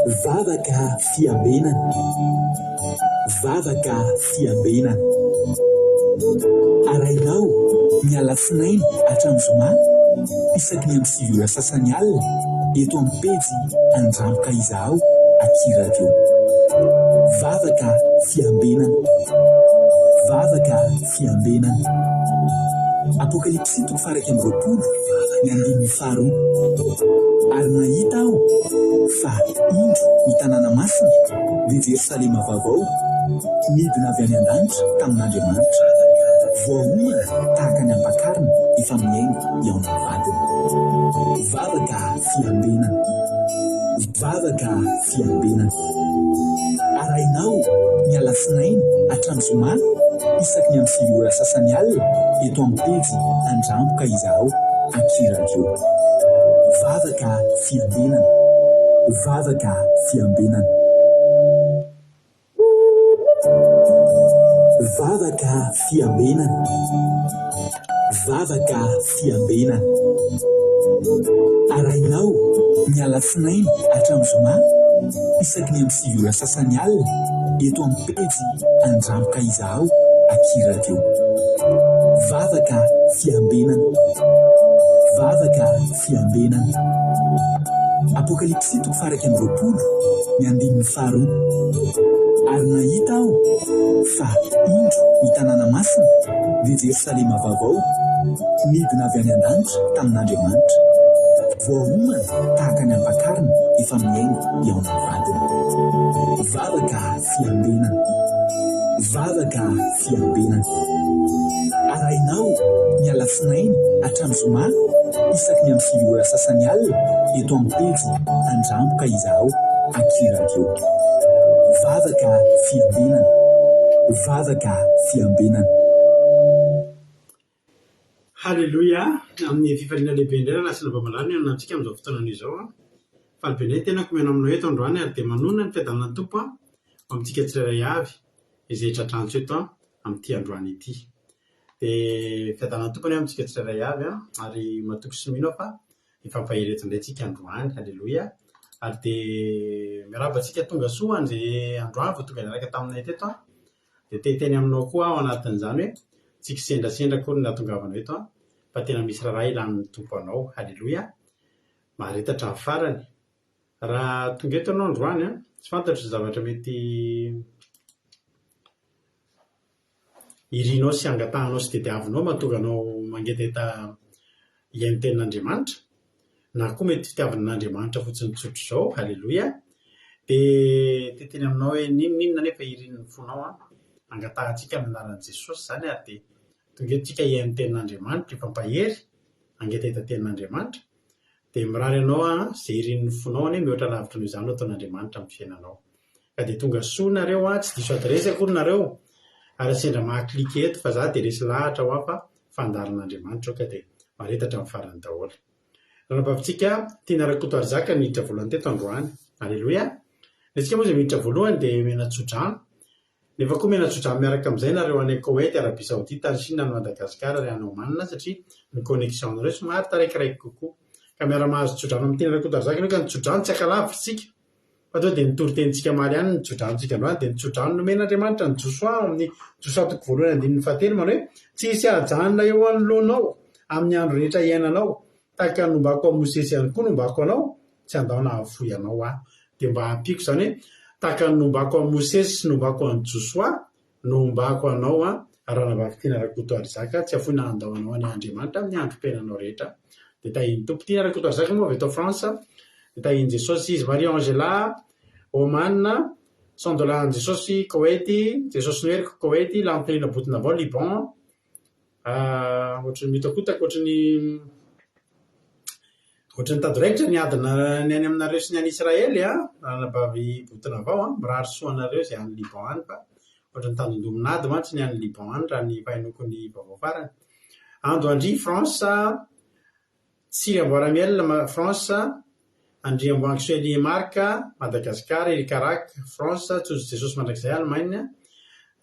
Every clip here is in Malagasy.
Vavaka fiambenana. Vavaka fiambenana. Arainao miala sinainy hatramin'ny zoma isaky ny amin'ny sivy sasany alina eto amin'ny pejy Andramboka Izaho Akiradio. Vavaka fiambenana. Vavaka fiambenana. Apokalipsy 3:20 ny andininy faharoa. Ary nahita aho fa indro ny tanàna masina dia Jerosalema vaovao midina avy any an-danitra tamin'Andriamanitra, voaomana tahaka ny ampakarina efa miainga eo amin'ny vadiny. Vavaka fiambenana. Vavaka fiambenana. Arainao miala sinainy hatramin'ny zoma isaky ny amin'ny sivy ora sasany alina eto amin'ny pejy Andramboka Izaho Akiradio. Vavaka fiambenana. Vavaka fiambenana. Vavaka fiambenana. Vavaka fiambenana. Arainao miala sinainy hatramin'ny zoma isaky ny amin'ny sivy ora sasany alina eto amin'ny pejy Andramboka Izaho Akiradio. Vavaka fiambenana. Vavaka fiambenana. Apokalipsy 3:20 ny andininy faharoa. Ary nahita aho fa indro ny tanàna masina dia Jerosalema vaovao midina avy any an-danitra tamin'Andriamanitra, voaomana tahaka ny ampakarina efa miainga eo amin'ny vadiny. Vavaka fiambenana. Vavaka fiambenana. Arainao miala sinainy hatramin'ny zoma isaky ny amin'ny sivy ora sasany alina eto amin'ny pejy Andramboka Izaho Akiradio. Vavaka fiambenana. Vavaka fiambenana. Halleluja. Amin'ny fifaliana lehibe indray lasina babalany anantsika amin'izao fotoanana izao. Falbenay tena komena aminao eto androany ary dia manona ny fiadanana tompo amintsika tsirairay avy izay tratrantsy eto amin'ity androany ity. Dia fiadanana tompony amintsika tsirairay avy ary matoky sy mino fa ifampahireto indraytsika androany. Halleluja. Ary dia miarabantsika tonga soa an'izay androany vao tonga niaraka taminay teto dia teteny aminao koa ao anatin'izany hoe tsika sendrasendra koa ny nahatongavana eto fa tena misy raha ilan'ny tompo anao. Halleluja. Maharetatra amin'ny farany. Raha tonga eto anao androany tsy fantatro zavatra mety irinao sy angatahanao sy tediavinao mahatonga anao mangetaheta iaino tenin'Andriamanitra na koa mety fitiavan'Andriamanitra fotsiny tsotro izao. Halleluja. Dia teteny aminao hoe ninona nefa irin'ny fonao angatahantsika amin'ny anaran'i Jesosy izany ary dia tonga eto tsika iaino tenin'Andriamanitra ifampahery angetaheta tenin'Andriamanitra dia mirary ianao izay irin'ny fonao hoe mihoatra lavitra noho izany ataon'Andriamanitra amin'ny fiainanao. Ka dia tonga soa nareo tsy diso adresy akory nareo ary sendra mahaklika eto fa za dia resy lahatra ho afa fandarin'Andriamanitra ka dia maharetatra amin'ny farany daholo. Ranabavitsika tiana rakoto ary zaka ny hiditra voalohany teto androany. Halleluja. Netsika moa izay miditra voalohany dia menatsodrano. Nefa koa menatsodrano miaraka amin'izay nareo any Koweity, Arabia Saodita, ny Chine, ny Madagasikara ary any Oman satria ny connexion anareo somary taraikiraiky kokoa. Ka miara-mahazo tsodrano amin'ny tiana rakoto ary zaka ka ny tsodrano tsy akalavitsika. Fa tonga dia nitory-tenitsika maly ihany ny tsodranontsika androany dia ny tsodrano nomen'Andriamanitra ny Josoa amin'ny Josoa toko voalohany andininy fahatelo manao hoe tsy hisy hajanona eo anoloanao amin'ny andro rehetra iainanao tahaka ny nombako amin'ny Mosesy ihany koa nombako anao tsy andao na hahafoy anao dia mba hampiko izany hoe tahaka ny nombako amin'ny Mosesy sy nombako amin'ny Josoa nombako anao ranavavy tiana rakoto ary zaka tsy hafoy na handao anao any Andriamanitra amin'ny androm-piainanao rehetra. Dia tahiny tompo tiana rakoto ary zaka moa avy eto Frantsa. Dia tahiny Jesosy izy Maria Angela Oman, Sandolan Jesosy Koweity, Jesosy noeriko Koweity, Lamprina Botina avao Liban. Ohatrany mitakotaka ohatrany tadoraikitra ny adina ny any aminareo sy ny any Israely ranabavy Botina avao mirary soanareo izay any Liban any fa ohatrany tandondominady mantsy ny any Liban any raha ny fahinoko ny vaovao farany. Ando andry France, Tsiriamboaramiel France, Andriamboangy Sueli Marka, Madagasikara, Erikarak France, Tsozo Jesosy mandrakizay Allemagne,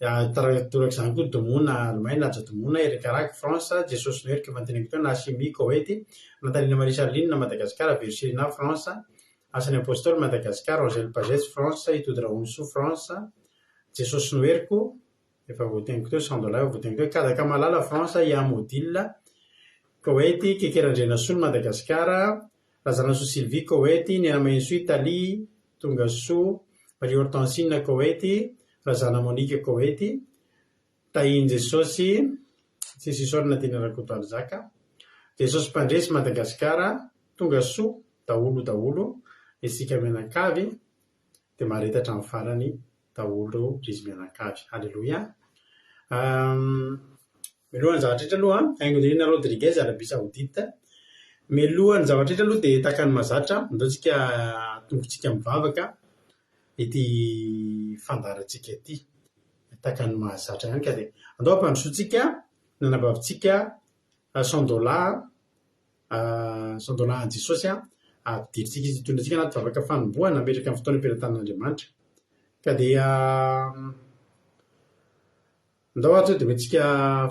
torak'izany koa Domona Allemagne, Naja Domona, Erikarak France, Jesosy noerika fanteneniko teo na Chimie Koweity, Natalina Marie Charline Madagasikara, Verserina France, asan'ny apôstôly Madagasikara Angèle Pagès France itody Raomiso France Jesosy Noeriko efa voateniko teo $100 voateniko teo Kadaka Malala France Iamodila Koety Kekerandrena Sono Madagasikara Razana Soa Sylvie Koety Nianamainso Italie Tongasoa Marie Hortensine Koety Razana Monique Koety Tahin Jesosy tsisy isorina tena Rakotoaly Zaka Jesosy Mpandresy Madagasikara Tongasoa daholo isika mianakavy dia maharetatra amin'ny farany daholo izy mianakavy. Halleloia. Milohany zavatra rehetra aloha Aingonina Rodriguez Arabie Saoudite. Milohany zavatra rehetra aloha dia takany mahazatra andaontsika tongontsika mivavaka ity fandarantsika ity. Takany mahazatra ihany ka dia andao ampandrosoantsika nanambavintsika $100 an Jesosy ampidiritsika izy hitondratsika anaty vavaka fanombohana nametraka amin'ny fotoana am-pelantan'Andriamanitra. Ka dia andao ato dia mentsika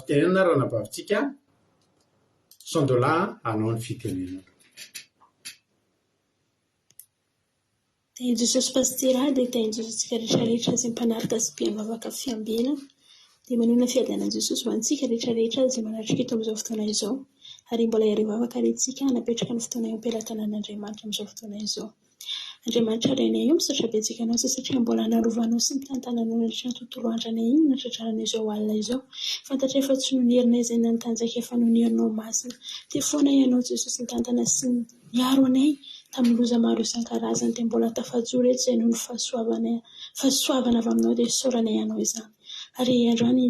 fitenenana raha nabavintsika $100 hanao ny fitenenana. Dia Jesosy pastira dia tain'Jesosy rehetrarehetra izay mpanaraka sy mpihavavaka fiambina dia manona fiadiana Jesosy ho antsika rehetrarehetra izay manatrika eto amin'izao fotoana izao ary mbola hiarivavaka rentsika napetraka ny fotoana eo am-pelantanan'Andriamanitra amin'izao fotoana izao. Andriamanitra rainay io misaotra betsaka anao satria mbola narovanao sy mitantananao nandritra ny tontolo andronay iny natratrarana izao alina izao. Fantatra efa tsy nonerinay izay nanotanjaka efa nonerinao masina. Dia foana ianao Jesosy nitantana sy niaro anay tamin'ny loza maro isan-karazany dia mbola tafajoro eto izay noho ny fahasoavana avy aminao dia saoranay ianao izany. Ary androany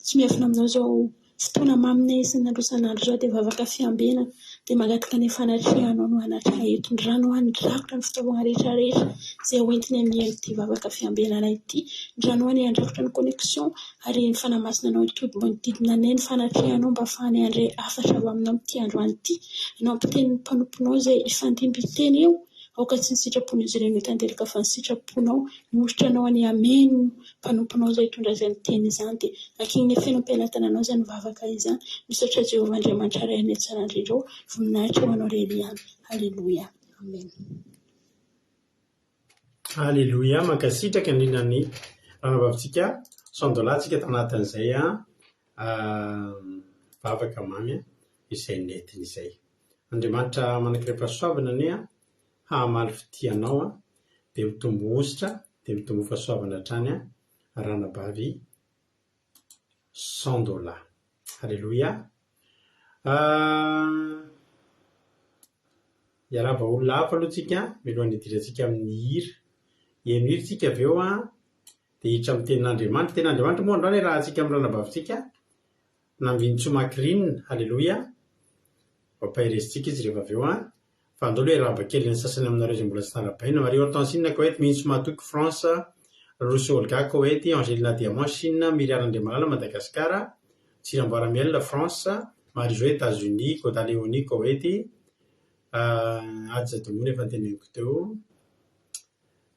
tsy miafina aminao izao fotoana maminay sy nandrosanandro izao dia vavaka fiambena dia mangataka ny fanatrihanao no anatrika eto ndrano any drakotra ny fitaovana rehetrarehetra izay hoentiny amin'ny ity vavaka fiambenana ity. Ndrano any andrakotra ny connexion ary ny fanamasina anao itody mbo nididina anay ny fanatrihanao mba ahafahany andray afatra avy aminao amin'ity androany ity. Anao ampiten'ny mpanomponao izay ifandimby teny eo aoka tsy ny sitrapon'izy ireny tanteraka fa ny sitraponao niositranao any ameno mpanomponao izay hitondra izay miteny izany dia ankin'ny feno am-pelantananao izany vavaka izany. Misaotra Jehovah Andriamanitra ray anay tsara indrindra voninahitra ho anao Reliana. Halleluia. Amen. Halleluia. Mankasitraka indrindra ny raha $100 tsika tanatin'izay vavaka mamy izay netiny izay. Andriamanitra manankirepasoavana ania hahamaly fitianao dia mitombo ositra dia mitombo fahasoavana hatrany ranabavy $100. Halleluia. Iaraba olona hafa aloha tsika milohan'ny hidirantsika amin'ny hira. Eny hira tsika avy eo dia hiditra amin'ny tenin'Andriamanitra. Tenin'Andriamanitra moa androany raha tsika amin'ny ranabavintsika namin'Intsomakrinina. Halleluia. Mampahirezintsika izy rehefa avy eo fa andao aloha iaraba kely ny sasany aminareo izay mbola tsy tarabaina. Marie Hortensine Koety Mintsomatoky France Rousseau Olga Koety Angélina Diamant Chine Myriam Andriamalala Madagasikara Tsiramboaramiel France Marie Joe États-Unis Kota Léonie Koety Adjadomony efa teneniko teo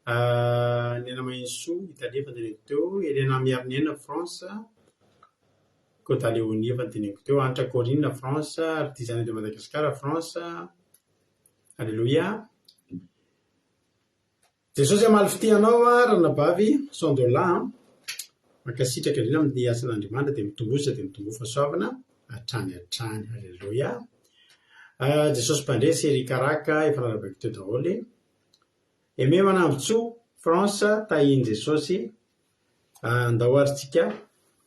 Nianamainso Italie efa teneniko teo Elena Miarniena France Kota Léonie efa teneniko teo Antra Corinne France Artisanat de Madagascar France. Alléluia. Jesosy hamaly fitianao ranabavy $100 mankasitraka indrindra amin'ny asan'Andriamanitra dia mitombosa dia mitombo fahasoavana hatrany. Halleluia. Jesosy mpandresy Erikaraka efa narabaiko teo daholo. Aimé Manambotsoa France tahiny Jesosy andao arytsika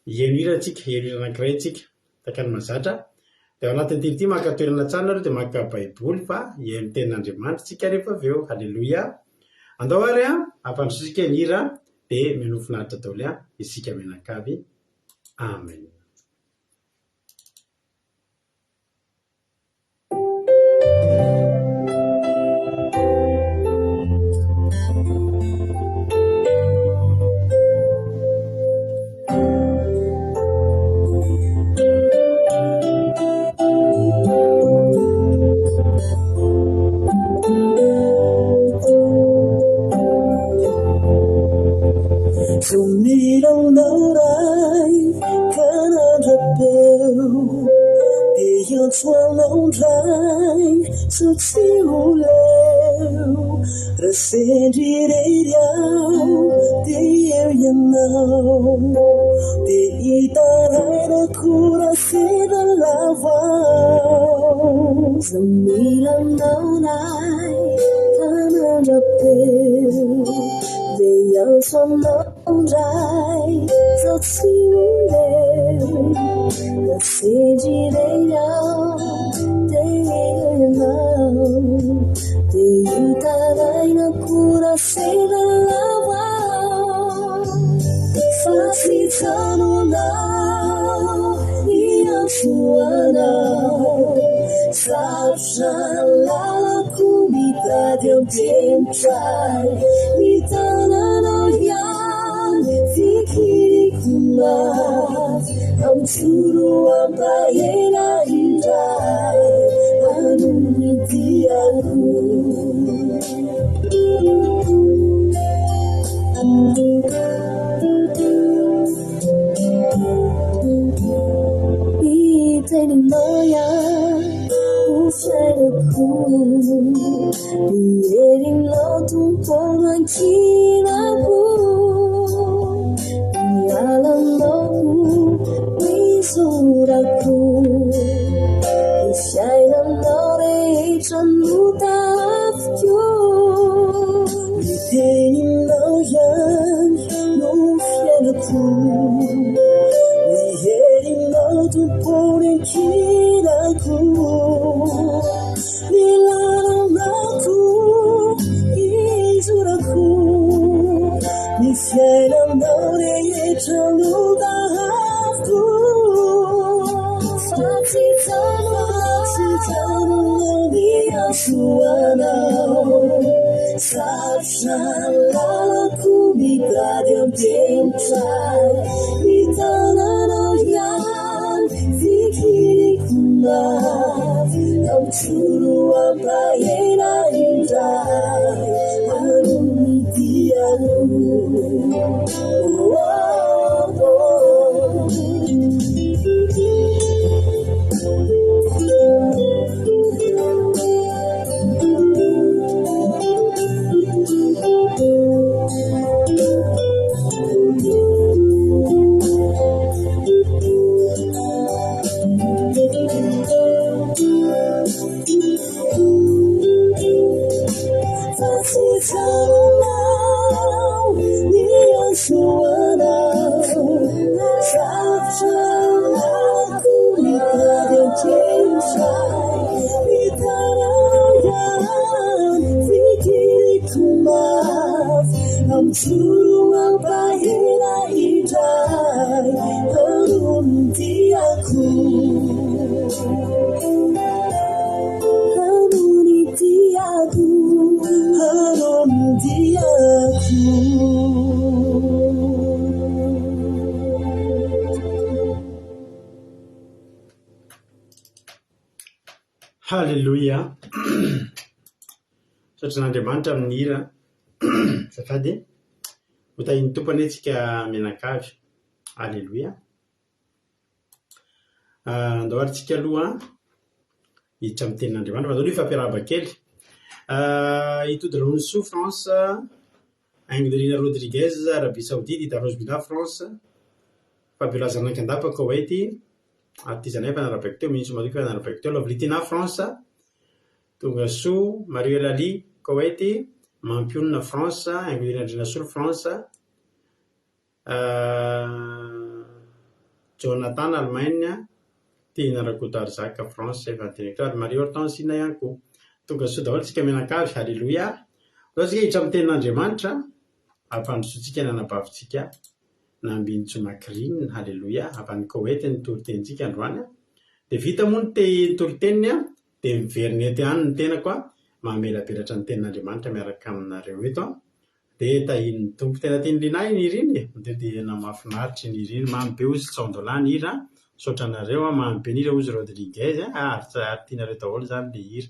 hienohirantsika hienohirana anankiray tsika takany mahazatra. Dia ao anatin'ny tiny ity maka toerana tsara aloha dia maka baiboly fa hihaino tenin'Andriamanitra tsika rehefa avy eo. Halleluia. Andao ary ampandrosotsika ny hira dia minofinaritra daholo isika mianakavy. Amen. Swallow dry, so see you Sendiriao Dio yanao Te itara kura seda lavao Zamilang naunay Kananapil Deyang sononday Zatsile Sendiriao Dio yanao Te itaray na kura seda lavao Fasitsanonao Iansuanao Sarsha lalako mitady amtentray Mitananao yan fikirikona Amturo ampahela indray Anong tiako Iteninao yan Ufiainako Ierinao tumpong ang kinako Ilalanao Wisuraku Ufiainanao Reitranutafyo Iteninao yan Ufiainako Ierinao tumpong ang kinako Nilalanako Isuraku Nifiainanao Reitranutafyo Fasitsanonao Iansuanao Sarsha lalako mitady amtentray Mitananao yan fikirikona Amturo ampahela indray Anong tiako Fasitsanonao Iansuanao Sarsha lalako mitady amtentray Mitananao yan fikirikona Amturo ampahela indray Anong tiako Anong tiako Anong tiako Halleluja Satria n'Andriamanitra amin'ny hira Safady ho tahin'ny tompony antsika mianakavy Halleluja Andahoarintsika aloha hiditra amin'ny tenin'Andriamanitra fa fampiarahaba kely Itody Raounso France Angelina Rodriguez Arabie Saoudite Ida Rosbina France Fabiola Nankandapa Koweït Artisanay fanarabaiko teo Ministre Mario fanarabaiko teo Lovlitina France Tonga Soa Mario Lali Koweït Mampionina France Angelina Andrinasolo France Jonathan Allemagne Tina Rakota Arzaka France Evantelectoire Mario Hortensina ihany koa Tonga Soa daholo tsika mianakavy Halleluja Loasika hiditra amin'ny tenin'Andriamanitra ampandrosoantsika ny anabavintsika Nambiny Jomakiriny Halleluja avy any Koweït ny toritentsika androany dia vita moa ny toriteniny dia miverina eto ihany ny tenako mamelabelatra ny tenin'Andriamanitra miaraka aminareo eto dia tahin'ny tompo tena tiany linahy ny hira iny dia mahafinaritra ny hira iny mamy be ozy Tsondola ny hira saotra anareo mamy be ny hira ozy Rodriguez ary tianareo daholo zany le hira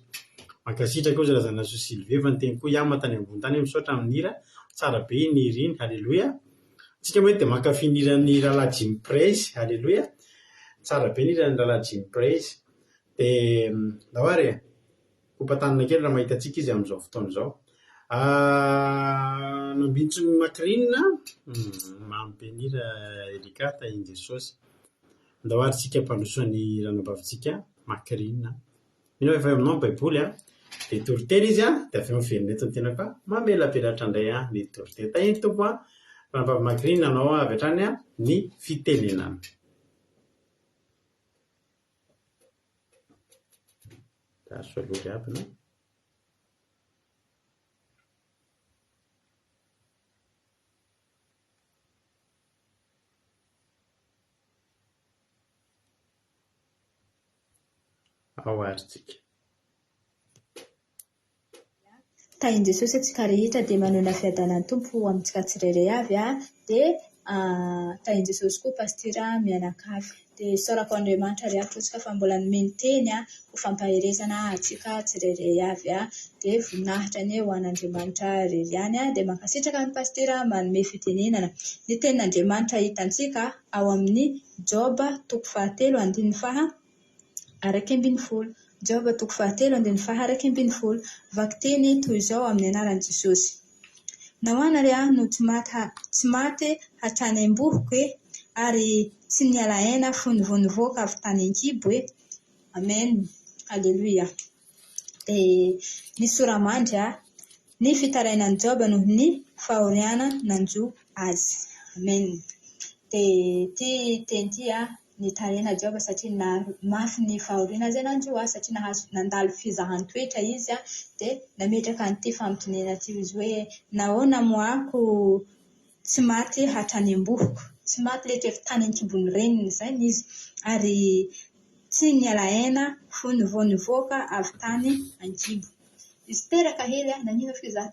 mankasitraka ozy razana so Sylvie efa ny teny koa ihany matany ambony tany misaotra amin'ny hira tsara be ny hira iny Halleluja tsika moa dia mankafy ny hiran'ny Rahalahy Jim Praise Halleluja tsara be ny hiran'ny Rahalahy Jim Praise dia dahoary kompatanina kely raha mahita antsika izy amin'izao fotoana izao Nambintsy makrinina mampenira erikata iny Jesosy ndao ary tsika mpandrosoany ranobavitsika makrinina mino efa aminao ny baiboly dia toritena izy dia avy miverina eto ny tena koa mamelapelatra indray ny toritena tahiny tompo ranobavy-makrinina anao avy hatrany ny fitenenana dasolory aby no ao arytsika tahin Jesosy atsika rehetra dia manona fiadanan'ny tompo amintsika tsirairay avy dia tahin Jesosy koa pastira mianakavy dia saorako Andriamanitra ry avitra atsika fa mbola nomeny teny ho fampaherezana atsika tsirairay avy dia voninahitra ny ho an'Andriamanitra rery ihany dia mankasitraka ny pastira manome fitenenana ny tenin'Andriamanitra hitantsika ao amin'ny Joba 3:9 araky 11 Joba 3:9 11 vaky teny toy izao amin'ny anaran'i Jesosy. Nahoana ry no tsy maty hatrany am-bohoko ary tsy nialaina fonivonivoaka avy tany an-kibo Amen. Alleluia. Ny soramandry ny fitarainan'i Joba noho ny fahoriana nanjo azy. Amen. Dia tenty ny tarena Joba satria mafy ny fahoriana izay nanjo azy satria nandalo fizahan'ny toetra izy dia nametraka an'ity fampitonena ity izy hoe nahoana moako tsy maty hatrany am-bohoko tsy maty letra tany an-kibony reniny izany izy ary tsy nialaina fonivonivoaka avy tany an-kibo. Izy teraka hely nanino fizaha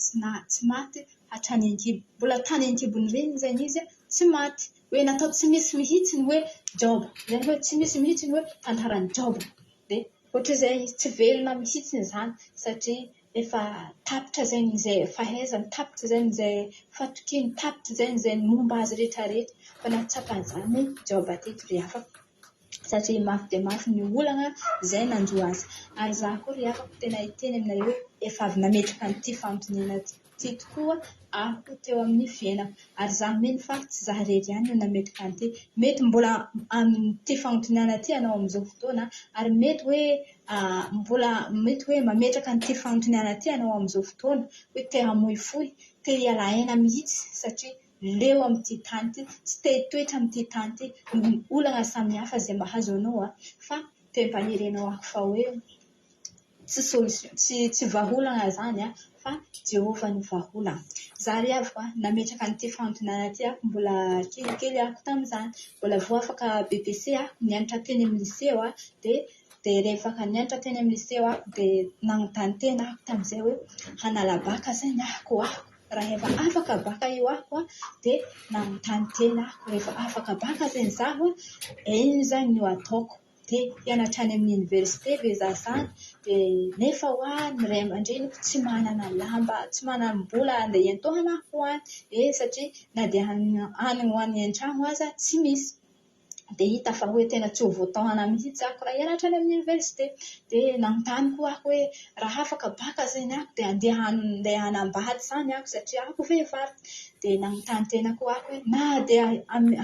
tsy maty hatrany an-kibo mbola tany an-kibony reniny izany izy tsy maty hoe natao tsy misy mihitsy ny hoe Joba izany hoe tsy misy mihitsy ny hoe tantaran'ny Joba dia ohatr'izay tsy velona mihitsy izany satria efa tapitra izay n'izay fahaizany tapitra izay n'izay fatokiny tapitra izay n'izay momba azy rehetrarehetra fa natsapan'izany Joba teto ry afaka satria mafy dia mafy ny olana izay nanjo azy ary izaho koa ry afaka tena hiteny aminareo hoe efa avy nametraka n'ity fampitonena ity tokoa aho teo amin'ny fiainako ary izaho meny fa tsy izaho rery ihany no nametraka an'ity mety mbola amin'ity fampitonena ity anao amin'izao fotoana ary mety hoe mametraka n'ity fampitonena ity anao amin'izao fotoana hoe te hamoy fohy te hiala-aina mihitsy satria leo amin'ity tany ity tsy te hitoetra amin'ity tany ity olana samihafa izay mahazo anao fa te mpahirenao ako fa hoe tsy solution tsy vaholana izany fa Jehovah ny vaholana. Izaho ry avy nametraka n'ity fampitonena ity mbola kelikely ako tamin'izany mbola vao afaka BPC nianatra teny amin'ny liseo dia rehefa nianatra teny amin'ny liseo dia nanontany tena ako tamin'izay hoe hanala baka izany ako raha efa afaka baka io ako dia nanontany tena ako rehefa afaka baka izany izaho iny izany no ataoko dia hianatra any amin'ny université ve izaho izany dia nefa ny ray aman-dreniko tsy manana lamba tsy manana mbola andeha hiantohana ako satria na dia any ho any an-trano aza tsy misy dia hita fa hoe tena tsy ho voataona mihitsy ako raha hianatra any amin'ny université dia nanontany koa ako hoe raha afaka baka izany ako dia andeha hanambady izany ako satria ako vehivavy dia nanontany tena koa ako hoe na dia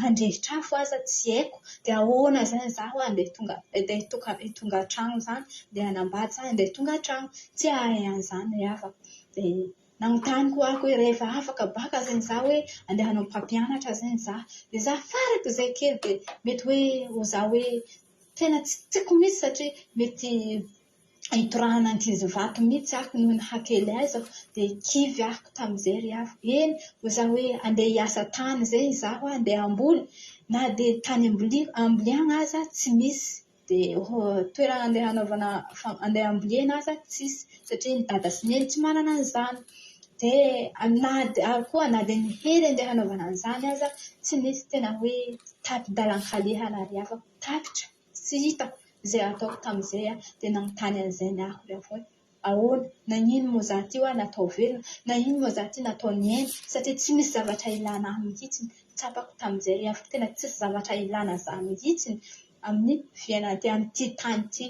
handrehitra afo aza tsy haiko dia ahoana izany izaho andeha hitonga trano izany dia hanambady izany andeha tonga trano tsy ahay an'izany ry afaka dia nanontany koa ako hoe rehefa afaka baka izany izaho hoe andeha hanao mpampianatra izany izaho dia izaho faraka izay kely dia mety hoe izaho hoe tena tsy tiako mihitsy satria mety hitorahana ankizy vato mihitsy ako noho ny hakely aizako dia kivy ako tamin'izay ry afo eny izaho hoe andeha hiasa tany izay izaho andeha amboly na dia tany ambliana aza tsy misy dia toerana andeha hanaovana andeha ambliana aza tsisy satria ny dada sy neny tsy manana an'izany dia koa na dia ny hery andeha hanaovana an'izany aza tsy misy tena hoe tapi-dalan-kalehana ry afako tapitra tsy hitako izay ataoko tamin'izay dia nanontany an'izay ny ako ry afo hoe ahoana nanino moa izaho ty natao velona nanino moa izaho ty natao niaina satria tsy misy zavatra ilana ahy mihitsy tsapako tamin'izay ry afo tena tsisy zavatra ilana izaho mihitsy amin'ny fiainana ty amin'ity tany ity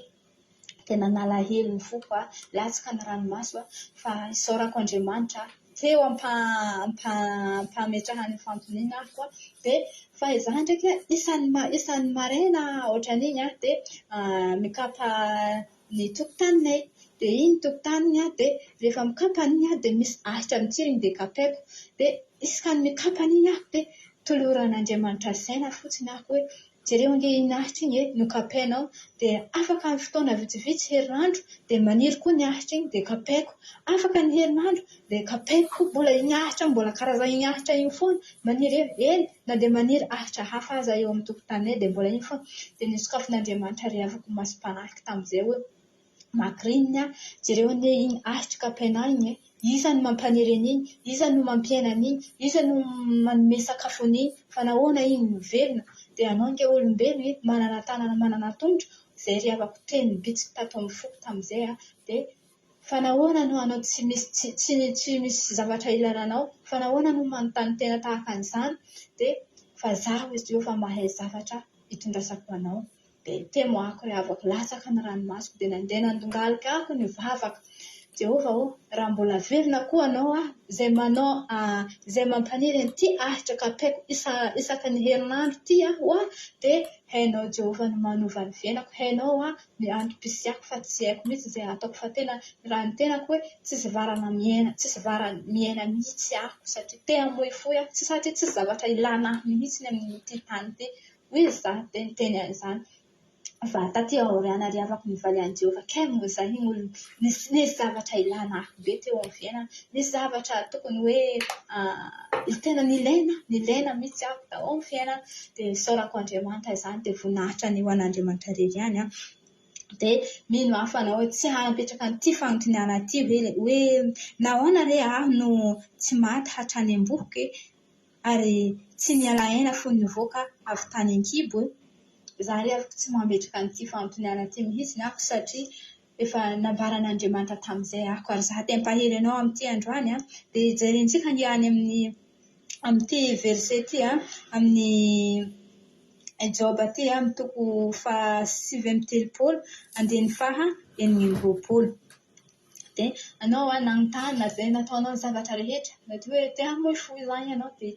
tena nalahelo ny foko latsaka ny ranomaso fa isaorako Andriamanitra teo ampametrahany fampianina koa dia fa izaho ndraiky isan'ny maraina ohatran'iny dia mikapa ny tokotaninay dia iny tokotaniny dia rehefa mikapa an'iny dia misy ahitra mitsiriny dia kapaiko dia isaka ny mikapa an'iny dia toloran'Andriamanitra saina fotsiny hoe jereo ange iny ahitra iny nokapainao dia afaka ny fotoana vitsivitsy herinandro dia maniry koa ny ahitra iny dia kapaiko afaka ny herinandro dia kapaiko mbola iny ahitra mbola karazana iny ahitra iny foana maniry eny na dia maniry ahitra hafa aza eo amin'ny tokotaninay dia mbola iny foana dia nisokafin'Andriamanitra riavako masom-panahy tamin'izay hoe makirinina jereo ane iny ahitra kapaina iny iza no mampaniry an'iny iza no mampiaina an'iny iza no manome sakafo an'iny fa nahoana iny velona dia anao nge olombelona manana tanana manana tondro izay riavako teny bitsika tato amin'ny foko tamin'izay dia fa nahoana no anao tsy misy zavatra ilananao fa nahoana no manontany tena tahaka an'izany dia fa zaho izy Jehovah mahay zavatra hitondrasako anao dia temoako riavako latsaka ny ranomasoko dia nandeha nandongalika ako ny vavaka Jehovah raha mbola velona koa anao izay mampaniry an'ity ahitra kapaiko isaky ny herinandro ity dia hainao Jehovah ny manova ny venako hainao ny antom-pisiako fa tsy haiko mihitsy izay ataoko fa tena raha ny tenako hoe tsisy varana miaina mihitsy ahako satria te hamoy foy satria tsisy zavatra ilana mihitsy amin'ity tany ity hoy izaho dia niteny an'izany fa taty aoriana riavako nivaly an'i Jehovah kay moa izaho iny olo nisy zavatra ilana ahako be teo amin'ny fiainana nisy zavatra tokony hoe tena nilaina mihitsy ahako tao amin'ny fiainana dia saorako Andriamanitra izany dia voninahitra ny ho an'Andriamanitra irery ihany dia mino afana hoe tsy hanapetraka an'ity fanontaniana ity hoe nahoana re aho no tsy maty hatrany am-boky ary tsy niala aina fony nivoaka avy tany an-kibo zaho riavako tsy mametraka an'ity fanontaniana ity mihitsy ny ako satria efa nambaran'Andriamanitra tamin'izay ako ary zaho te hampahery anao amin'ity androany dia jerentsika ny any amin'ity verset ity amin'ny Joba ity amin'ny toko fa 7:30 andiny faha 9:20 dia anao nanontany na dia nataonao ny zavatra rehetra na dia hoe te hamoy fo izany ianao dia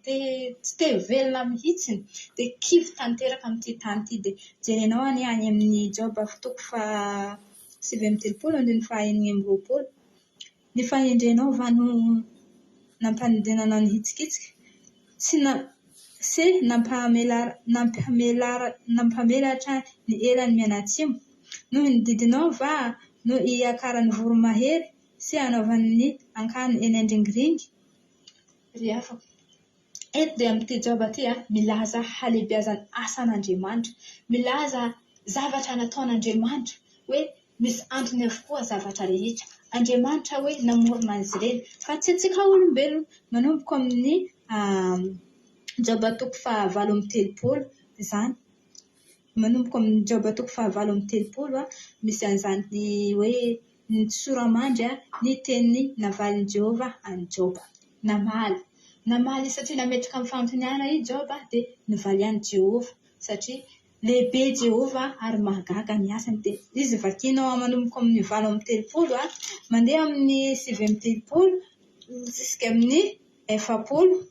tsy te velona mihitsiny dia kivy tanteraka amin'ity tany ity dia jerenao any amin'ny Joba toko fa 7:30 andiny faha 9:20 ny fahendrenao va no nampandehananao ny hitsikitsika sy nampamelatra ny elany mianatsimo no nididinao va no iakaran'ny voromahery sy anaovan'ny ankany eny andringiringy riafako eto dia amin'ity Joba ity milaza halehibiazany asan'Andriamanitra milaza zavatra nataon'Andriamanitra hoe misy antony avokoa zavatra rehetra Andriamanitra hoe namorona azy ireny fa tsy antsika olombelona manomboka amin'ny Joba toko fa 7:30 izany manomboka amin'ny Joba toko fa 7:30 misy an'izany hoe ny soramandry ny teniny navaliny Jehovah any Joba namaly satria nametraka amin'ny fanontaniana i Joba dia nivaly any Jehovah satria lehibe Jehovah ary mahagaga ny asany dia izy vakinao manomboka amin'ny 7:30 mandeha amin'ny 7:30 jusqu'à amin'ny 7:00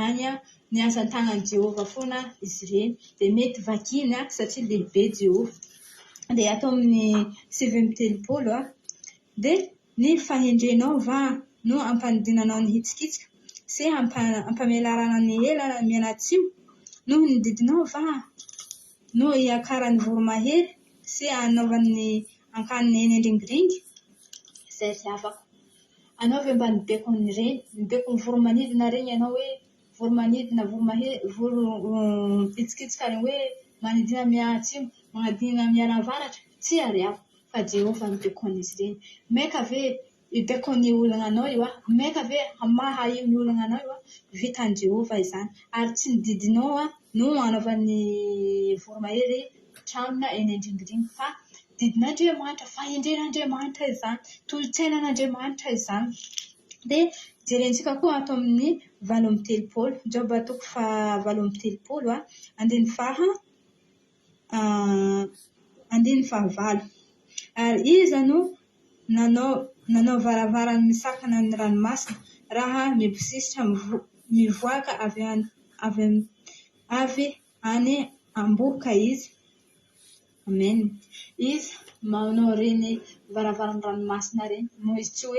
any ny asan'ny tanan'i Jehovah foana izy ireny dia mety vakiny satria lehibe Jehovah dia atao amin'ny 7:30 dia ny fahendrenao va no ampanidinanao ny hitsikitsika sy ampamelarana ny elana mianatsimo no nididinao va no iakaran'ny voromahery sy anaovan'ny ankaniny eny andringiringy izay riavako anao ve mba nibeko n'ireny nibeko ny voromanidina reny ianao hoe voromanidina hitsikitsika reny hoe manidina mianatsimo manadina mianavaratra tsy ariavo fa Jehovah nibeko an'izy ireny maika ve ibeko ny olana anao io maika ve mahay ny olana anao io vitan'i Jehovah izany ary tsy nididinao no anaovan'ny voromahery tranona eny andringiringy fa didin'Andriamanitra fahendren'Andriamanitra izany tolotsainan'Andriamanitra izany dia jerentsika koa ato amin'ny 7:30 Joba toko fa 7:30 andiny faha 9 ary iza no nanao varavarany misakana ny ranomasina raha mibosisitra mivoaka avy any amboka izy. Amen. Izy manao reny varavaran-dranomasina reny, no izy tsy hoe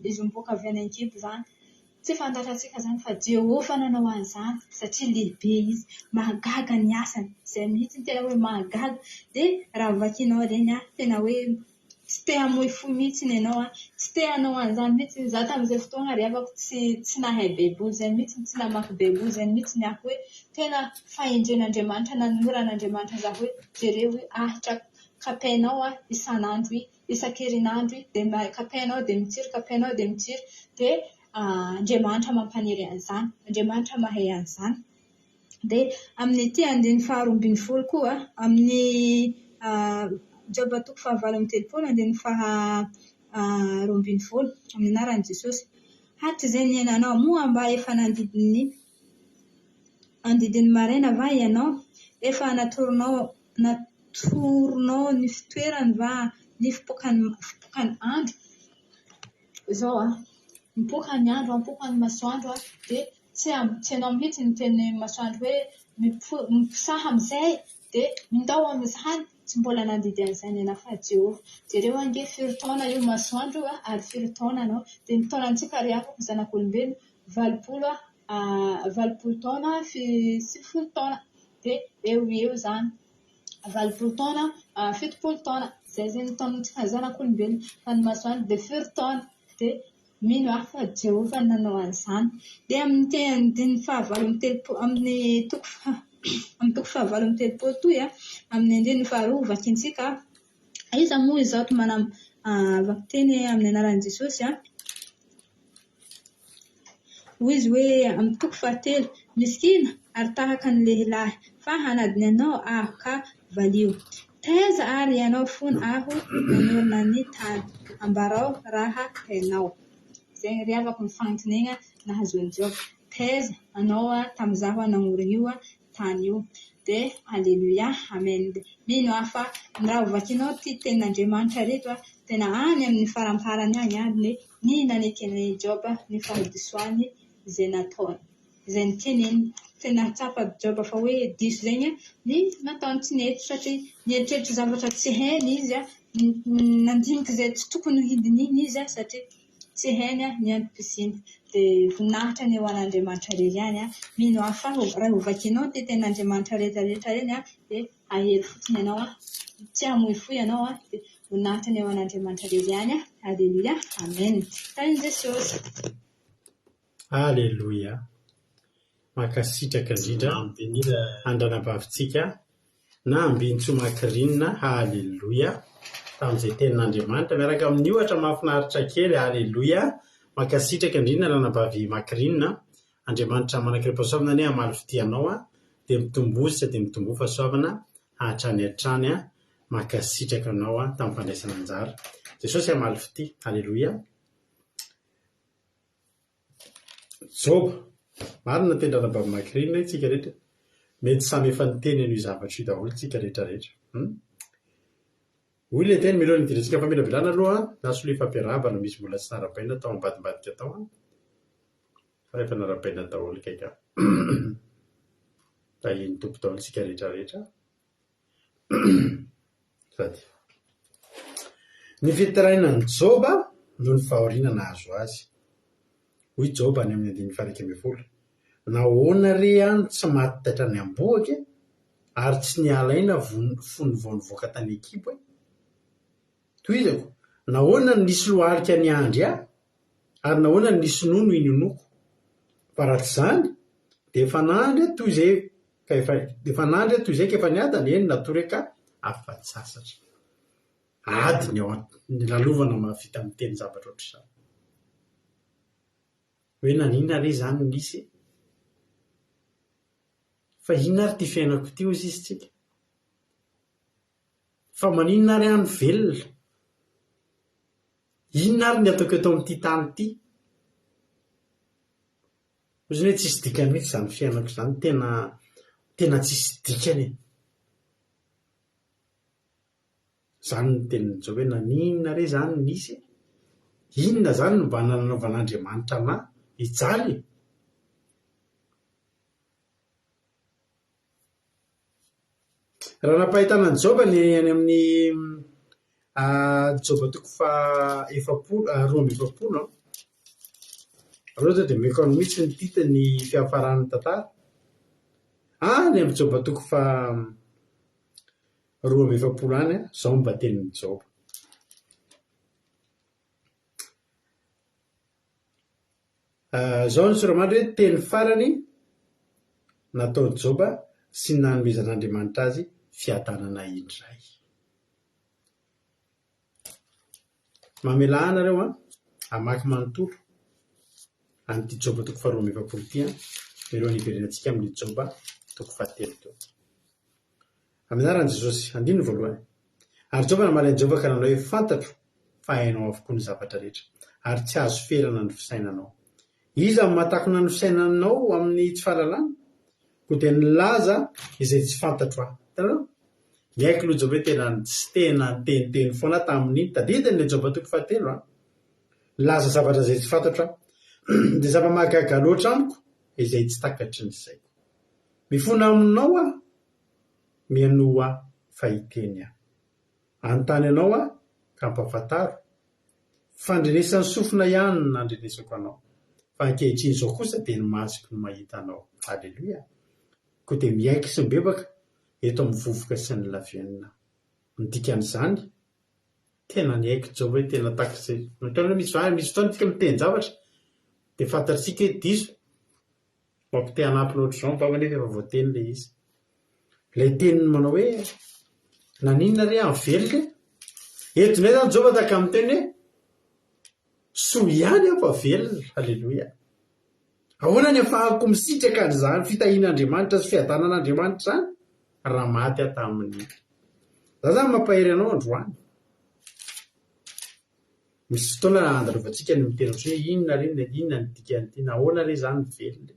izy mivoaka avy any an-kibo zany. Tsy fantatratsika zany fa Jehovah nanao an'izany satria lehibe izy, mahagaga ny asany, izay mihitsy tena hoe mahagaga. Dia raha vakinao reny tena hoe tsy te hamoy fo mihitsy ianao, tsy te hanao an'izany mihitsy. Za tamin'izay fotoana rehafako tsy nahay baiboly zay mihitsy, tsy namaky baiboly zay mihitsy ny ako hoe tena fahendren'Andriamanitra, nanoran'Andriamanitra za hoe jereo hoe ahitra kapainao isan'andro, isan-kerinandro, dia kapainao dia mitsiry, kapainao dia mitsiry. Dia Andriamanitra mampaniry an'izany, Andriamanitra mahay an'izany. Dia amin'ny ity 220 koa, amin'ny Job 7:30, 220 amin'ny anaran'i Jesosy. Hatry izay ny iananao moa mba efa andidiny maraina va ianao, efa natoronao ny fitoerany va ny fipokany andro. Izao mipokany andro, mipokany masoandro, dia tsy ianao mihitsy ny teny masoandro hoe mipisaha amin'izay, dia mindao amin'izany. Tsy mbola nandidy an'izay ny ianao fa Jehovah. Jereo ange firy taona io masoandro ary firy taona anao. Dia ny taonantsika rehafako zanak'olombelona 20 taona 70 taona. Dia eo zany 20 taona 70 taona, zay ny taonantsika zanak'olombelona. Fa ny masoandro dia firy taona. Dia mino aho fa Jehovah nanao an'izany. Dia amin'ny teny fahavalo amin'ny toko fahavalo amin'ny telopolo toy amin'ny andininy faharoa vakintsika. Iza moa izao to vaky teny amin'ny anaran'i Jesosy hoy izy hoe amin'ny toko fahatelo, miskina ary tahaka ny lehilahy, fa hanadiny anao aho ka valio. Taiza ary ianao fony aho nanorina ny tany, ambarao raha hainao. Zay rehafako ny fanontaniana nahazoan'i Job. Taiza anao tamin'izaho nanorina io tany io. Dia alleluia, amen. Mino aho fa raha vakinao ty tenin'Andriamanitra reto tena any amin'ny faramparany any ny nanekeny Job ny fahadisoany izay nataony, izay niteneny. Tena tsapa Job fa hoe diso zay ny nataony tsy nety, satria nieritreritry zavatra tsy hainy izy, nandinika izay tsy tokony hidininy izy satria tsy hainy ny antom-pisiany. Dia voninahitra ny eo an'Andriamanitra rery any. Mino aho fa raha hovakinao ty tenin'Andriamanitra rehetrarehetra reny dia ahery fotsiny ianao, tsy hamoy fo ianao, dia voninahitra ny eo an'Andriamanitra rery any. Alleluia, amen. Tainy Jesosy. Alleluia. Makasitraka indrindra andranam-bavitsika na ambin-tsomakirinina. Alleluia. Tamin'izay tenin'Andriamanitra miaraka amin'ny ohatra mahafinaritra kely. Alleluia. Makasitraka indrindra ranam-bavy makirinina. Andriamanitra manankiram-pahasoavana ny hamaly fitianao dia mitombositra dia mitombo fahasoavana hatrany hatrany. Makasitraka anao tamin'ny fandraisana anjara. Jesosy hamaly fity. Alleluia. Job, marina teny ranam-bavy makirinina itsika rehetra, mety samy efa niteny io zavatra io daholo tsika rehetrarehetra. Hoy ilay teny milohan'ny idirantsika fa mila bilana aloha na soloy fampiarahana misy mbola tsy narabaina tao ambadimbadika tao fa efa narabaina daholo kaika. Tahiny tompo daholo tsika rehetrarehetra. Sady ny fitarainan'ny Job no ny fahoriana nahazo azy. Hoy Job any amin'ny 1:20, nahoana re any tsy maty taitra ny ambohaka ary tsy nialaina fony vao nivoaka tany ekipo toizako, nahoana nisy lohalika ny andry ary nahoana nisy nono inonoko. Fa raha tsy izany dia efa nandry toy izay ka efa niadana eny natoraka afa-tsasatra. Adiny ao ny lalovana mahavita miteny zavatra ohatr'izany. Hoe naninona re izany nisy? Fa inona ary ty fiainako ty ozy izy tsika? Fa maninona ary any velona? Inona ary ny ataoko eto amin'ity tany ity? Ozy hoe tsisy dikany mihitsy izany fiainako izany, tena tsisy dikany. Zany ny tenin'ny Job hoe naninona re izany nisy? Inona zany no mba nanaovan'Andriamanitra anahy hijaly. Raha napahitana ny Joba ny any amin'ny Joba toko fa 12 aleo zao dia mekano mihitsy ny tita ny fiafaran'ny tantara. Any amin'ny Joba toko fa 12 any zao mba tenin'ny Joba. Zao ny soramandry hoe teny farany natao Joba sy nanomezan'Andriamanitra azy fiadanana indray. Mamela anareo amaky manontolo an'ity Joba toko fa 12 ity mero aniverenantsika amin'ny Joba toko fa 3 teo. Amin'ny anaran'i Jesosy andiny voalohany. Ary Joba namaly an'i Jehova ka nanao hoe fantatro fa hainao avokoa ny zavatra rehetra ary tsy azo ferana ny fisainanao. Iza mahatakona ny fisainanao amin'ny tsy fahalalana? Koa dia nilaza izay tsy fantatro aho. Hitanao? Miaiky aloha Joba hoe tena tsy tena teniteny foana tamin'iny tadidiny le Joba toko fa 3 nilaza zavatra izay tsy fantatro aho. Dia zava-mahagaga loatra amiko izay tsy takatry ny saiko. Mifona aminao aho mianoa fa hiteny aho. Anontany anao aho ka mpafantaro. Fandrenesan'ny sofina ihany no nandrenesako anao. Fa ankehitriny izao kosa dia ny masoko no mahita anao. Halleloia. Koa dia miaiky sy mibebaka eto amin'ny vovoka sy ny lavenina. Ny dikan'izany tena niaiky Joba hoe tena takizay. Misy fotoana tika miteny zavatra dia fantatsika hoe diso mampite hanampy ohatr'izao mba nefa efa voateny le izy. Ilay teniny manao hoe naninona re amin'ny velona. Eto indray zany Joba tahaka amin'ny teny hoe soa ihany aho fa velona. Halleloia. Ahoana ny ahafahako misitraka an'izany fitahian'Andriamanitra sy fiadanan'Andriamanitra zany raha maty aho tamin'ny. Za zany mampahery anao androany. Misy fotoana andalovantsika ny miteny hoe inona ny dikan'ity na ahoana re zany velona.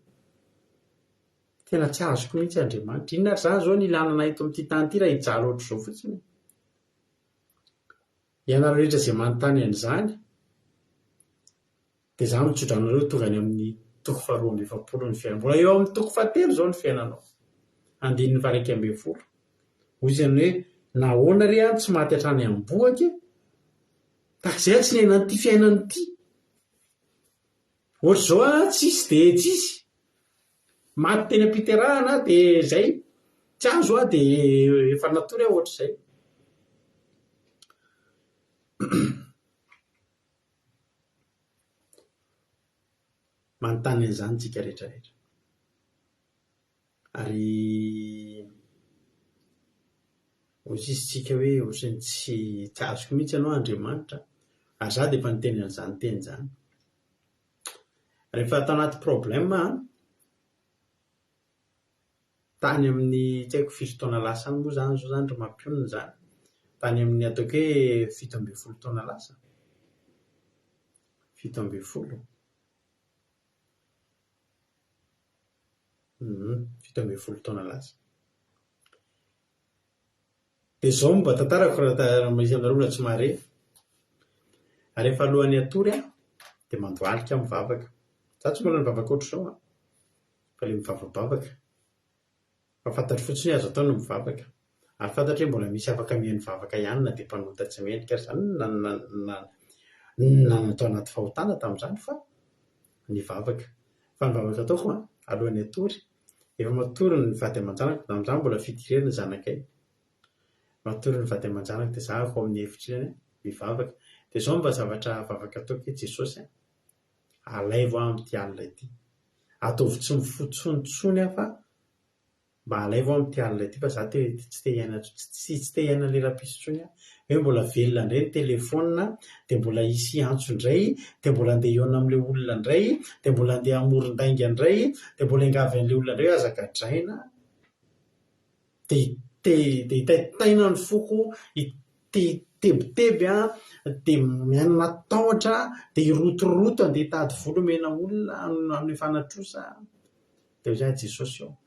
Tena tsy azoko mihitsy Andriamanitra. Inona ary zany zao ny ilanana eto amin'ity tany ity raha hijaly ohatr'izao fotsiny. Ianareo rehetra izay manontany an'izany dia za mitsotra anareo tonga any amin'ny toko fa 12 ny fiainana. Mbola eo amin'ny toko fa 3 zao ny fiainanao. Andininy fa 12. Hoy izany hoe nahoana re tsy maty hatrany amboaky takizay tsy nihena n'ity fiainana ity. Ohatr'izao tsisy dia tsisy. Maty teny am-piterahana dia zay. Tsy azo dia efa natory aho ohatr'izay. Manontany an'izany tsika rehetrarehetra. Ary hozizitsika hoe ohatrany tsy azoko mihitsy ianao Andriamanitra. Ary za dia efa niteny an'izany teny izany. Rehefa tao anaty problème tany amin'ny tsy haiko firy taona lasa moa zany zao zany ry mampionona zany. Tany amin'ny ataoko hoe 17 taona lasa. 17. 17 taona lasa. Dia izao mba tantarako raha misy aminareo raha tsy mahare. Rehefa alohan'ny hatory dia mandoalika mivavaka. Za tsy mbola mivavaka ohatr'izao fa ilay mivavabavaka. Fa fantatro fotsiny azo atao no mivavaka. Ary fantatro hoe mbola misy afaka mihaino mivavaka ihany na dia mpanota tsy mendrika ary izany natao anaty fahotana tamin'izany fa nivavaka. Fa nivavaka ataoko alohan'ny hatory. Efa matory ny vady aman-janako. Amin'izany mbola fidirena ny zanakay. Matory ny vady aman-janako dia za ao amin'ny hevitrirany mivavaka. Dia izao mba zavatra vavaka ataoko hoe Jesosy alaivo amin'ity alina ity. Ataovy tsy mifotsontsony aho fa mba alaivo amin'ity alina ity fa za tsy te hiaina lera-pisotsony aho. Hoe mbola velona indray ny telefona, dia mbola hisy antso indray, dia mbola handeha hiaona amin'ilay olona indray, dia mbola handeha hamoron-dainga indray, dia mbola hingavy an'ilay olona indray hazaka-draina. Dia hitaitaina ny foko, hitebiteby dia mianana tahotra, dia hirotoroto handeha hitady volo mena olona amin'ny fanatrosa. Dia hoy izany Jesosy ao.